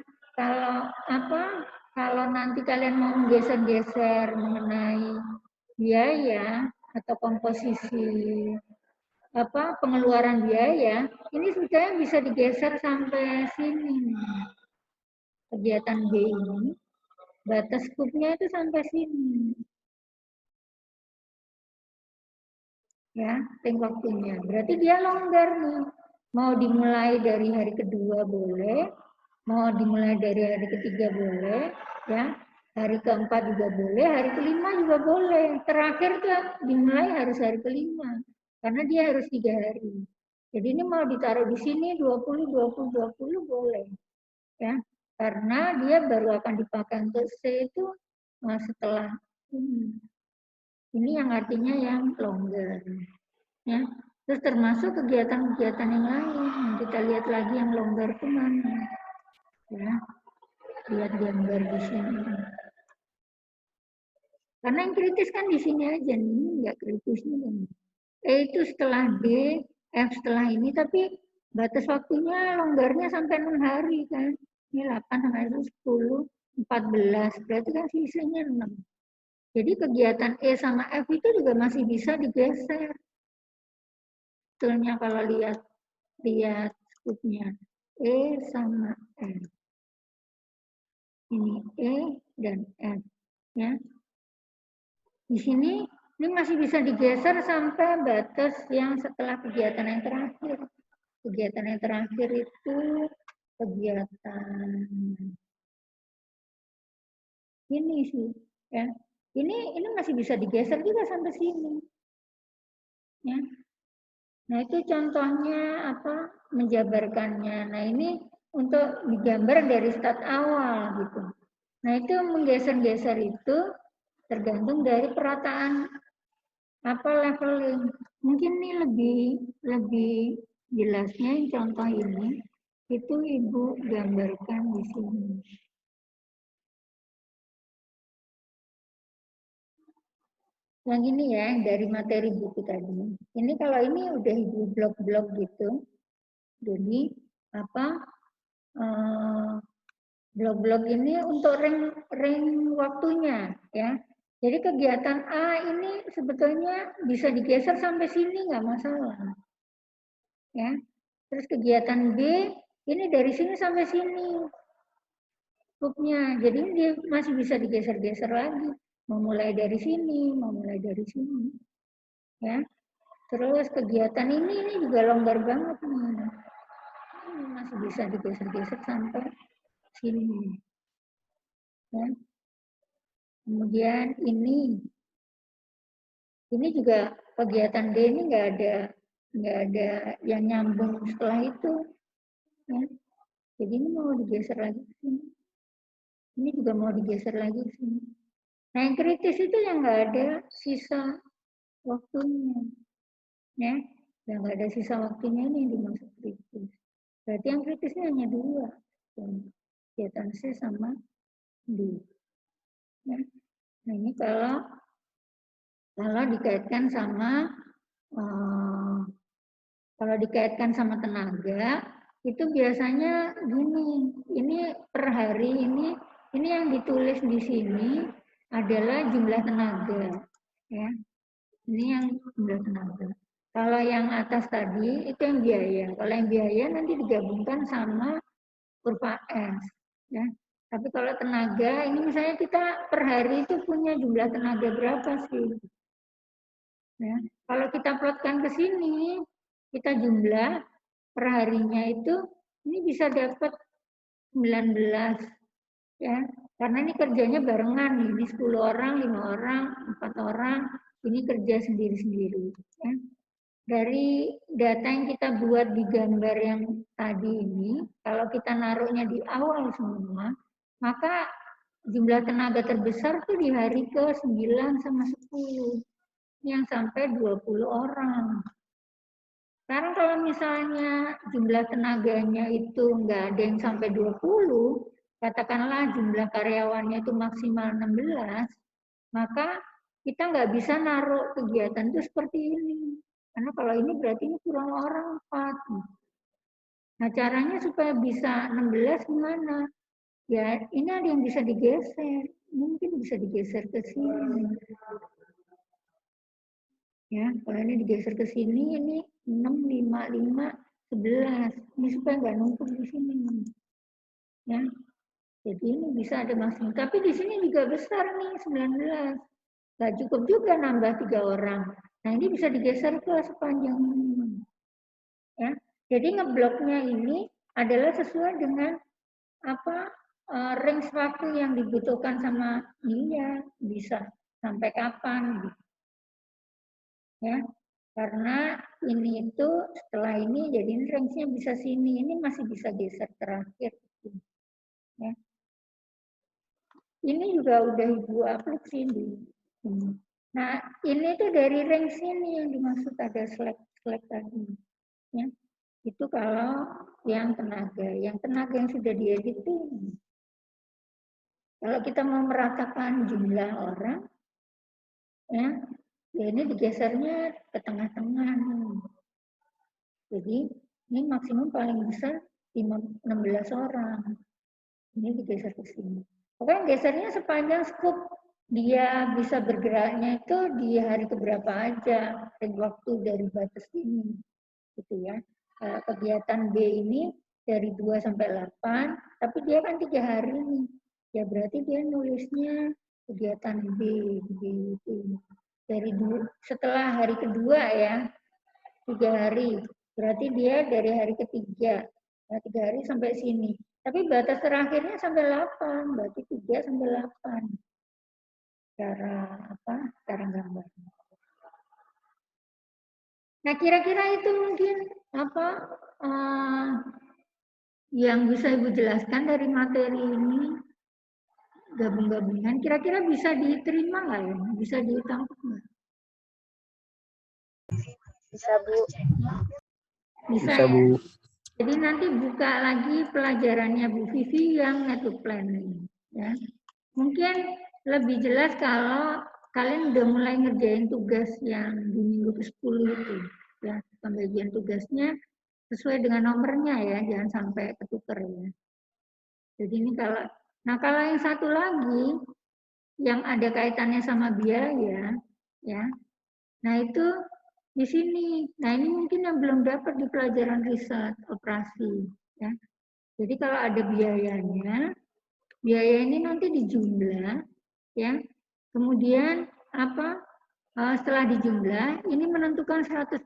kalau nanti kalian mau menggeser-geser mengenai biaya atau komposisi pengeluaran biaya, ini sebetulnya bisa digeser sampai sini. Kegiatan B ini batas skupnya itu sampai sini. Ya, ring waktunya. Berarti dia longgar nih. Mau dimulai dari hari kedua boleh, mau dimulai dari hari ketiga boleh, ya. Hari keempat juga boleh, hari kelima juga boleh. Terakhir tuh dimulai harus hari kelima, karena dia harus 3 hari. Jadi ini mau ditaruh di sini 20, 20, 20 boleh, ya. Karena dia baru akan dipakai untuk C itu setelah ini. Ini yang artinya yang longgar. Ya. Terus termasuk kegiatan-kegiatan yang lain. Kita lihat lagi yang longgar itu mana. Ya. Lihat gambar di sini. Karena yang kritis kan di sini aja nih, ini enggak kritis nih. E itu setelah D, F setelah ini, tapi batas waktunya longgarnya sampai 6 hari kan. Ini 8 sampai 10, 14, berarti kan sisanya 6. Jadi kegiatan E sama F itu juga masih bisa digeser. Sebetulnya kalau lihat skupnya E sama F. Ini E dan F. Ya. Di sini ini masih bisa digeser sampai batas yang setelah kegiatan yang terakhir. Kegiatan yang terakhir itu kegiatan ini sih. Ya. Ini masih bisa digeser juga sampai sini. Ya. Nah, itu contohnya menjabarkannya. Nah, ini untuk digambar dari start awal gitu. Nah, itu menggeser-geser itu tergantung dari perataan leveling. Mungkin ini lebih jelasnya yang contoh ini itu Ibu gambarkan di sini. Yang ini ya, dari materi buku tadi. Ini kalau ini udah Ibu blok-blok gitu. Jadi blok-blok ini untuk ring waktunya ya. Jadi kegiatan A ini sebetulnya bisa digeser sampai sini nggak masalah. Ya. Terus kegiatan B ini dari sini sampai sini. Skupnya. Jadi dia masih bisa digeser-geser lagi. Mau mulai dari sini, mau mulai dari sini. Ya. Terus kegiatan ini juga longgar banget nih. Ini masih bisa digeser-geser sampai sini. Ya. Kemudian ini juga kegiatan D ini nggak ada yang nyambung setelah itu. Ya. Jadi ini mau digeser lagi ke sini. Ini juga mau digeser lagi ke sini. Nah yang kritis itu yang nggak ada sisa waktunya. Ya, yang nggak ada sisa waktunya ini yang dimaksud kritis. Berarti yang kritisnya hanya dua. Kegiatan C sama D. Ya. Nah ini kalau dikaitkan sama tenaga, itu biasanya gini, ini per hari ini yang ditulis di sini adalah jumlah tenaga, ya. Ini yang jumlah tenaga. Kalau yang atas tadi itu yang biaya. Kalau yang biaya nanti digabungkan sama kurva S, ya. Tapi kalau tenaga, ini misalnya kita per hari itu punya jumlah tenaga berapa sih? Ya. Kalau kita plotkan ke sini, kita jumlah per harinya itu, ini bisa dapat 19. Ya. Karena ini kerjanya barengan, ini 10 orang, 5 orang, 4 orang, ini kerja sendiri-sendiri. Ya. Dari data yang kita buat di gambar yang tadi ini, kalau kita naruhnya di awal semua, maka jumlah tenaga terbesar tuh di hari ke-9 sama 10, yang sampai 20 orang. Sekarang kalau misalnya jumlah tenaganya itu nggak ada yang sampai 20, katakanlah jumlah karyawannya itu maksimal 16, maka kita nggak bisa naruh kegiatan itu seperti ini. Karena kalau ini berarti ini kurang orang 4. Nah caranya supaya bisa 16 gimana? Ya ini ada yang bisa digeser. Ini mungkin bisa digeser ke sini. Ya, kalau ini digeser ke sini, ini 6, 5, 5, 11. Ini supaya nggak numpuk di sini. Ya, jadi ini bisa ada maksimum. Tapi di sini juga besar nih, 19. Nggak cukup juga nambah 3 orang. Nah, ini bisa digeser ke sepanjang ini. Ya, jadi ngebloknya ini adalah sesuai dengan apa range waktu yang dibutuhkan sama dia, bisa sampai kapan gitu. Ya, karena ini itu setelah ini jadi range-nya bisa sini, ini masih bisa geser terakhir. Ya. Ini juga udah Ibu upload sih di sini. Nah, ini tuh dari range ini yang dimaksud ada select tadi. Ya. Itu kalau yang tenaga yang sudah diedit tuh. Kalau kita mau meratakan jumlah orang, ya ini digesernya ke tengah-tengah. Jadi ini maksimum paling besar 16 orang. Ini digeser ke sini. Pokoknya gesernya sepanjang skup dia bisa bergeraknya itu di hari keberapa aja, waktu dari batas ini, gitu ya. Kegiatan B ini dari 2 sampai 8, tapi dia kan 3 hari nih. Ya berarti dia nulisnya kegiatan B gitu. Dari setelah hari kedua ya, 3 hari. Berarti dia dari hari ketiga, ya, 3 hari sampai sini. Tapi batas terakhirnya sampai 8, berarti 3 sampai 8. Cara gambar. Nah, kira-kira itu mungkin apa yang bisa Ibu jelaskan dari materi ini, gabung-gabungan, kira-kira bisa diterima nggak ya? Bisa ditangkap nggak? Bisa, Bu. Bisa Bisa, ya? Bu. Jadi nanti buka lagi pelajarannya Bu Vivi yang network planning. Ya. Mungkin lebih jelas kalau kalian udah mulai ngerjain tugas yang di minggu ke-10 itu. Ya, pembagian tugasnya sesuai dengan nomornya ya, jangan sampai ketuker ya. Jadi ini kalau yang satu lagi yang ada kaitannya sama biaya, ya. Nah itu di sini. Nah ini mungkin yang belum dapat di pelajaran riset operasi, ya. Jadi kalau ada biayanya, biaya ini nanti dijumlah, ya. Kemudian setelah dijumlah, ini menentukan 100%.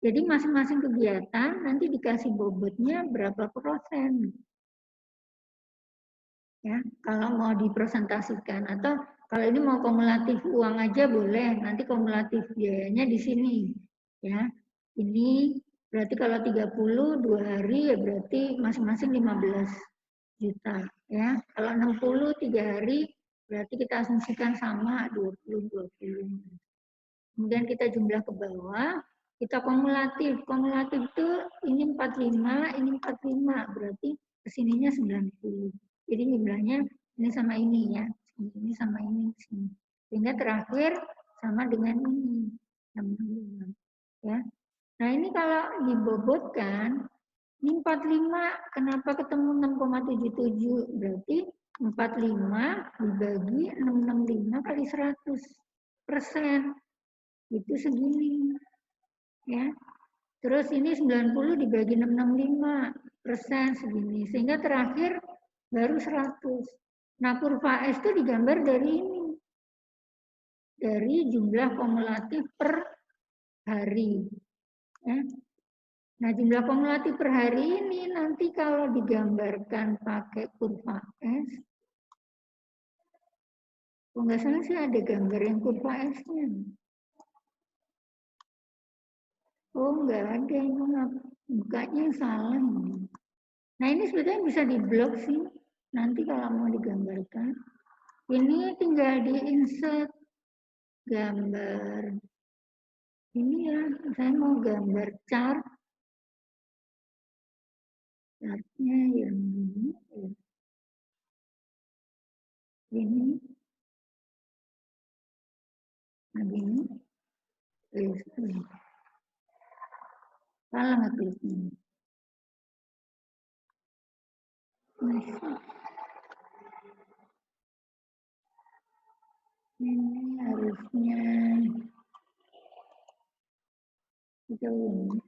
Jadi masing-masing kegiatan nanti dikasih bobotnya berapa %. Ya, kalau mau dipresentasikan atau kalau ini mau kumulatif uang aja boleh, nanti kumulatif biayanya di sini. Ya, ini berarti kalau 30 2 hari ya berarti masing-masing 15 juta. Ya, kalau 60 3 hari berarti kita asumsikan sama 20 20. Kemudian kita jumlah ke bawah, kita kumulatif. Kumulatif itu ini 45, ini 45, berarti kesininya 90. Jadi jumlahnya ini sama ini ya, ini sama ini sini. Sehingga terakhir sama dengan ini, 65. Ya. Nah ini kalau dibobotkan, ini 45, kenapa ketemu 6,77? Berarti 45 dibagi 665 kali 100%. Itu segini. Ya. Terus ini 90 dibagi 665% segini. Sehingga terakhir baru 100. Nah, kurva S itu digambar dari ini. Dari jumlah kumulatif per hari. Ya. Nah, jumlah kumulatif per hari ini nanti kalau digambarkan pakai kurva S, kalau nggak salah sih ada gambar yang kurva S-nya. Oh, nggak ada. Bukanya salah. Nah, ini sebetulnya bisa diblok sih. Nanti kalau mau digambarkan. Ini tinggal di-insert gambar. Ini ya, saya mau gambar chart. Chartnya yang ini. Ini. Nah, ini. Salah ngekliknya. Ini harusnya kita ulang.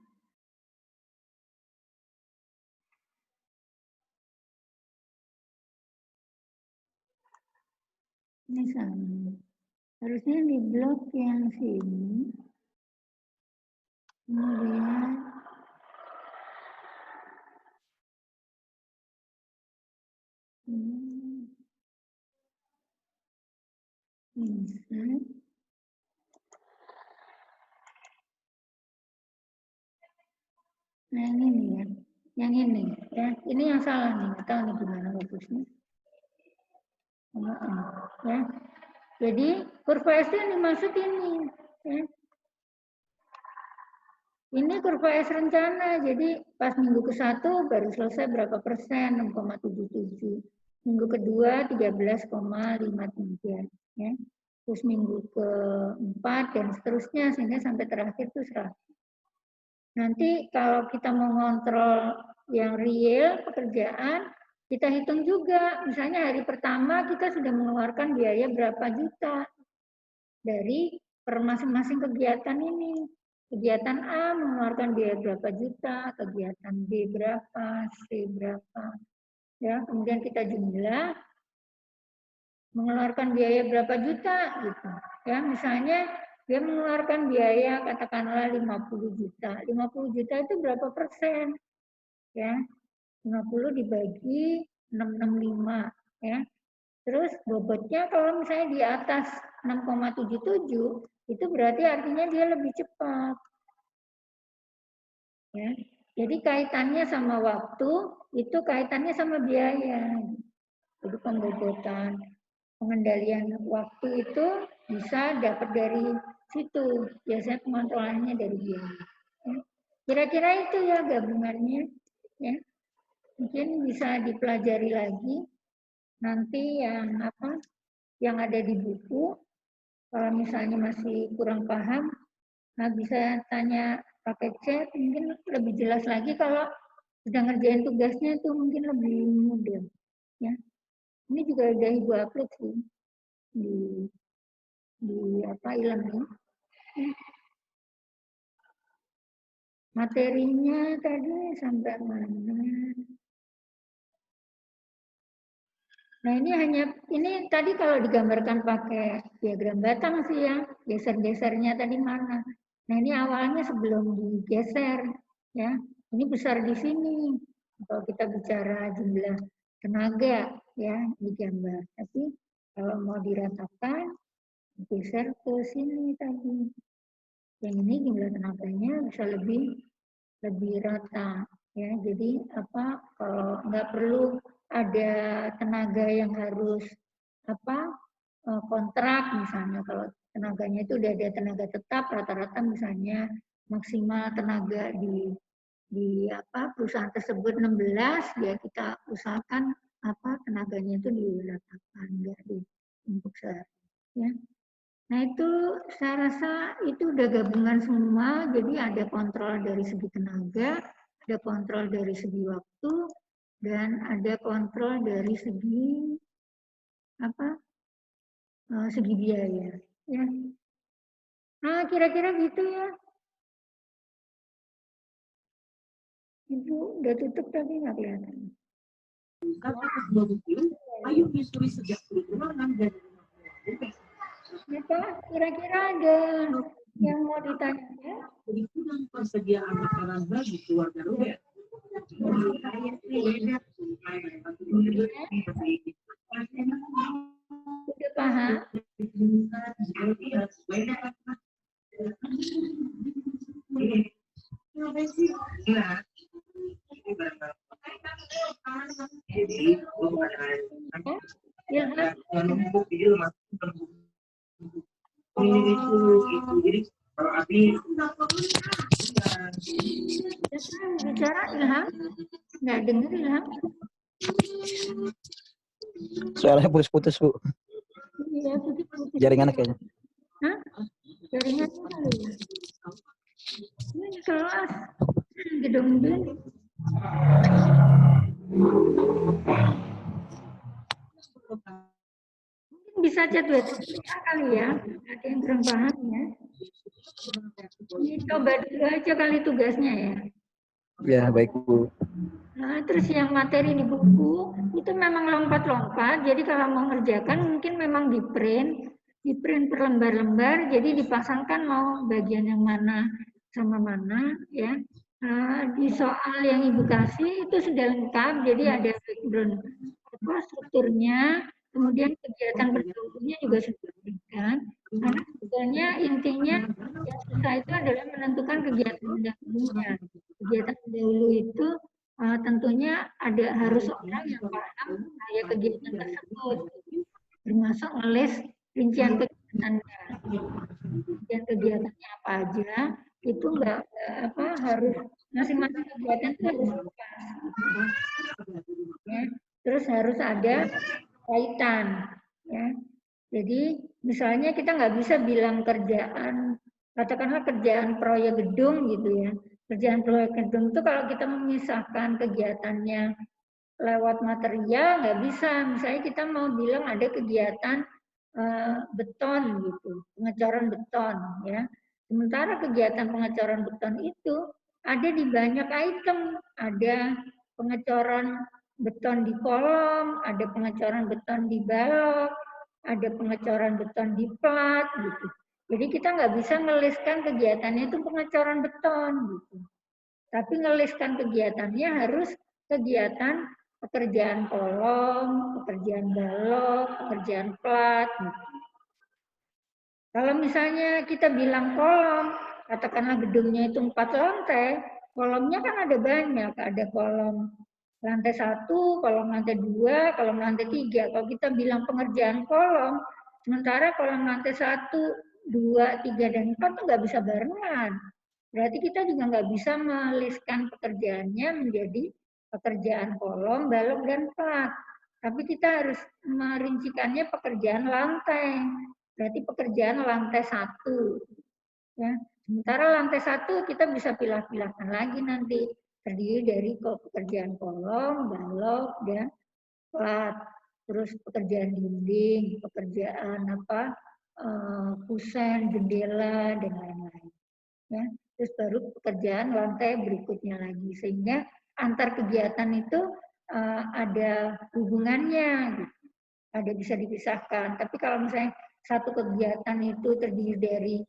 Ini sama. Harusnya di blok yang sini. Kemudian insert. Nah ini nih ya, yang ini ya, ini yang salah nih, nggak tahu nih gimana bagusnya. Ya, jadi kurva S yang dimaksud ini. Ya. Ini kurva S rencana, jadi pas minggu ke-1 baru selesai berapa persen, 6,77. Minggu kedua 13,53. Ya. Terus minggu ke-4 dan seterusnya, sehingga sampai terakhir itu 100. Nanti kalau kita mau ngontrol yang real, pekerjaan, kita hitung juga. Misalnya hari pertama kita sudah mengeluarkan biaya berapa juta dari per masing-masing kegiatan ini. Kegiatan A mengeluarkan biaya berapa juta, kegiatan B berapa, C berapa. Ya, kemudian kita jumlah mengeluarkan biaya berapa juta gitu. Ya, misalnya dia mengeluarkan biaya katakanlah 50 juta. 50 juta itu berapa persen? Ya, 50 dibagi 665 ya. Terus bobotnya kalau misalnya di atas 6,77 itu berarti artinya dia lebih cepat. Ya. Jadi kaitannya sama waktu, itu kaitannya sama biaya. Jadi pembobotan, pengendalian waktu itu bisa dapat dari situ. Biasanya pengontrolannya dari biaya. Kira-kira itu ya gabungannya. Ya. Mungkin bisa dipelajari lagi. Nanti yang apa? Yang ada di buku. Kalau misalnya masih kurang paham, nah bisa tanya pakai chat, mungkin lebih jelas lagi. Kalau sudah ngerjain tugasnya itu mungkin lebih mudah. Ya. Ini juga udah Ibu upload sih di apa e-learning. Materinya tadi sampai mana? Nah ini tadi kalau digambarkan pakai diagram batang sih ya, geser-gesernya tadi mana. Nah ini awalnya sebelum digeser ya, ini besar di sini. Kalau kita bicara jumlah tenaga, ya digambar. Tapi kalau mau diratakan, geser ke sini tadi. Yang ini jumlah tenaganya bisa lebih rata, ya. Jadi apa? Kalau nggak perlu ada tenaga yang harus apa kontrak misalnya. Kalau tenaganya itu udah ada tenaga tetap, rata-rata misalnya maksimal tenaga di apa perusahaan tersebut 16, ya kita usahakan apa tenaganya itu diratakan, enggak untuk sehari, ya. Nah itu saya rasa itu udah gabungan semua, jadi ada kontrol dari segi tenaga, ada kontrol dari segi waktu, dan ada kontrol dari segi apa segi biaya, ya. Nah kira-kira gitu ya. Ibu udah tutup tapi nggak kelihatan. Ayo menyusuri sejak ruangan dan Apa? Kira-kira ada yang mau ditanya? perhitungan persediaan makanan bagi keluarga Robert. Udah paham? Ya, Jadi kalau Abi bicara Ilham, nggak dengar Ilham? Suaranya putus-putus, Bu. Iya, putih-putih. Jaringan kayaknya. Hah? Jaringan kali ya? Ini kelas gedung B. Mungkin bisa chat WhatsApp kali ya. Ada yang kurang paham ya. Ini coba dulu aja kali tugasnya ya. Ya, baik, Bu. Nah, terus yang materi di buku itu memang lompat-lompat. Jadi kalau mau ngerjakan mungkin memang di print per lembar-lembar. Jadi dipasangkan mau bagian yang mana sama mana, ya. Di soal yang Ibu kasih itu sudah lengkap. Jadi ada background strukturnya, kemudian kegiatan pendahulunya juga sudah diberikan. Karena sebetulnya intinya yang susah itu adalah menentukan kegiatan pendahulunya. Kegiatan pendahulu itu tentunya harus orang yang paham daya kegiatan tersebut, termasuk ngelis rincian kegiatannya. Dan kegiatannya apa aja itu nggak harus masing-masing kegiatan itu harus pas. Ya. Terus harus ada kaitan. Ya. Jadi misalnya kita nggak bisa bilang kerjaan, katakanlah kerjaan proyek gedung gitu ya. Kerjaan proyek gedung itu kalau kita memisahkan kegiatannya lewat material nggak bisa. Misalnya kita mau bilang ada kegiatan beton gitu, pengecoran beton ya. Sementara kegiatan pengecoran beton itu ada di banyak item, ada pengecoran beton di kolom, ada pengecoran beton di balok, ada pengecoran beton di plat gitu. Jadi kita nggak bisa ngeliskan kegiatannya itu pengecoran beton gitu. Tapi ngeliskan kegiatannya harus kegiatan pekerjaan kolom, pekerjaan balok, pekerjaan plat gitu. Kalau misalnya kita bilang kolom, katakanlah gedungnya itu 4 lantai, kolomnya kan ada banyak, ada kolom lantai 1, kolom lantai 2, kolom lantai 3. Kalau kita bilang pengerjaan kolom, sementara kolom lantai 1, 2, 3, dan 4 itu nggak bisa barengan. Berarti kita juga nggak bisa meliskan pekerjaannya menjadi pekerjaan kolom, balok, dan plat. Tapi kita harus merincikannya pekerjaan lantai. Berarti pekerjaan lantai 1. Ya. Sementara lantai 1 kita bisa pilah-pilahkan lagi nanti. Terdiri dari pekerjaan kolom, balok, dan plat. Terus pekerjaan dinding, pekerjaan kusen, jendela, dan lain-lain. Ya. Terus baru pekerjaan lantai berikutnya lagi. Sehingga antar kegiatan itu ada hubungannya. Gitu. Ada bisa dipisahkan. Tapi kalau misalnya satu kegiatan itu terdiri dari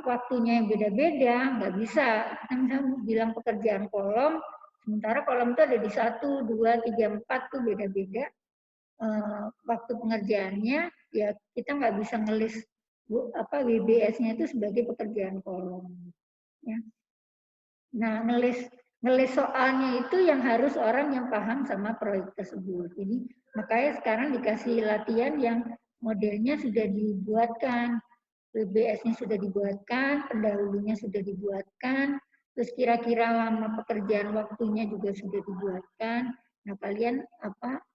waktunya yang beda-beda, nggak bisa. Kita misalnya bilang pekerjaan kolom, sementara kolom itu ada di 1, 2, 3, 4 tuh beda-beda. waktu pengerjaannya, ya kita nggak bisa ngelis WBS-nya itu sebagai pekerjaan kolom. Ya. Nah, ngelis soalnya itu yang harus orang yang paham sama proyek tersebut. Jadi makanya sekarang dikasih latihan yang modelnya sudah dibuatkan, WBS-nya sudah dibuatkan, pendahulunya sudah dibuatkan, terus kira-kira lama pekerjaan waktunya juga sudah dibuatkan. Nah, kalian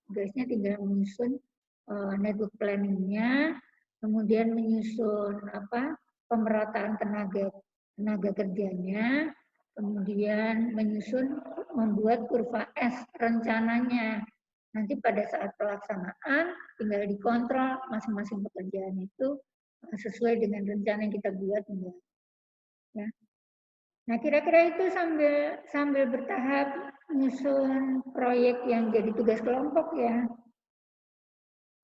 tugasnya tinggal menyusun network planning-nya, kemudian menyusun pemerataan tenaga kerjanya, kemudian membuat kurva S rencananya. Nanti pada saat pelaksanaan tinggal dikontrol masing-masing pekerjaan itu sesuai dengan rencana yang kita buat. Ya. Nah, kira-kira itu sambil bertahap menyusun proyek yang jadi tugas kelompok ya.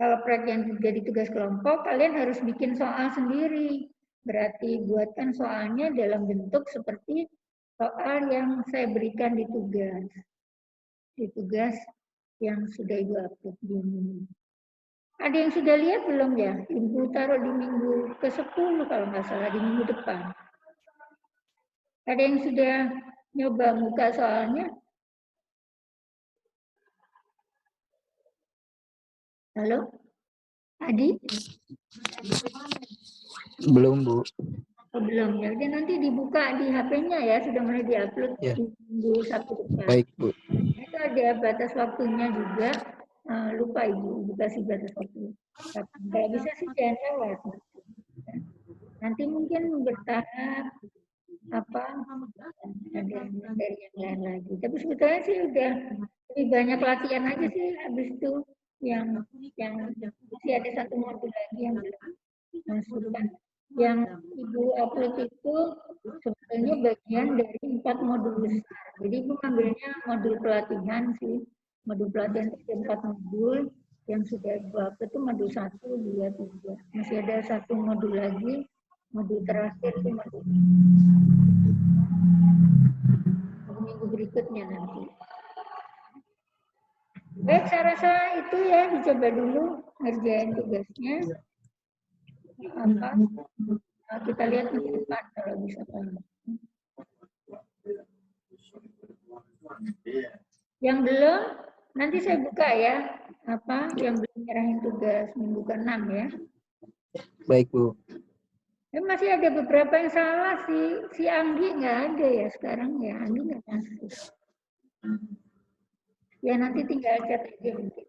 Kalau proyek yang jadi tugas kelompok, kalian harus bikin soal sendiri. Berarti buatkan soalnya dalam bentuk seperti soal yang saya berikan di tugas yang sudah Ibu upload di ini. Ada yang sudah lihat belum ya? Ibu taruh di minggu ke-10 kalau nggak salah, di minggu depan. Ada yang sudah nyoba buka soalnya? Halo? Adi? Belum, Bu. Oh, belum ya. Udah nanti dibuka di HP-nya ya, sudah mulai diupload Ya. di minggu Sabtu depan. Baik, Bu. Itu ada batas waktunya juga. Lupa Ibu kasih batas waktu. Kalau bisa sih jangan lewat. Nanti mungkin bertahap ada dari yang lain lagi. Tapi sebetulnya sih udah lebih banyak latihan aja sih habis itu yang masih ada satu modul lagi yang belum masukkan. Yang Ibu upload itu sebetulnya bagian dari 4 modul besar. Jadi Ibu ngambilnya modul pelatihan sih. Modul pelatihan itu 4 modul yang sudah Ibu upload itu modul 1, 2, 3. Masih ada satu modul lagi, modul terakhir itu modul minggu berikutnya nanti. Baik, saya rasa itu ya, dicoba dulu ngerjain tugasnya. Kita lihat minggu depan kalau bisa. Yang belum, nanti saya buka ya, yang belum nyerahin tugas minggu ke-6 ya. Baik, Bu. Masih ada beberapa yang salah sih. Si Anggi nggak ada ya sekarang ya. Anggi nggak masuk. Ya nanti tinggal chat aja mungkin.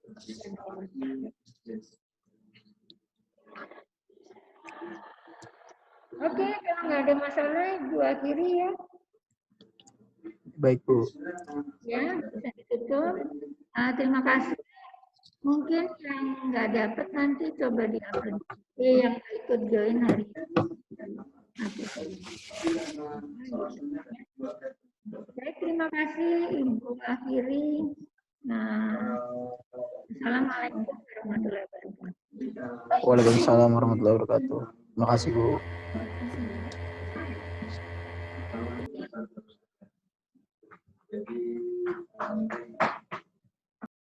Oke, kalau nggak ada masalah, Ibu akhiri ya. Baik, Bu. Ya, bisa ditutup. Terima kasih. Mungkin yang nggak dapat nanti coba di-upload. Yang ikut join hari ini. Baik, terima kasih Ibu akhiri. Assalamualaikum warahmatullahi wabarakatuh. Waalaikumsalam warahmatullahi wabarakatuh. Terima kasih, Bu.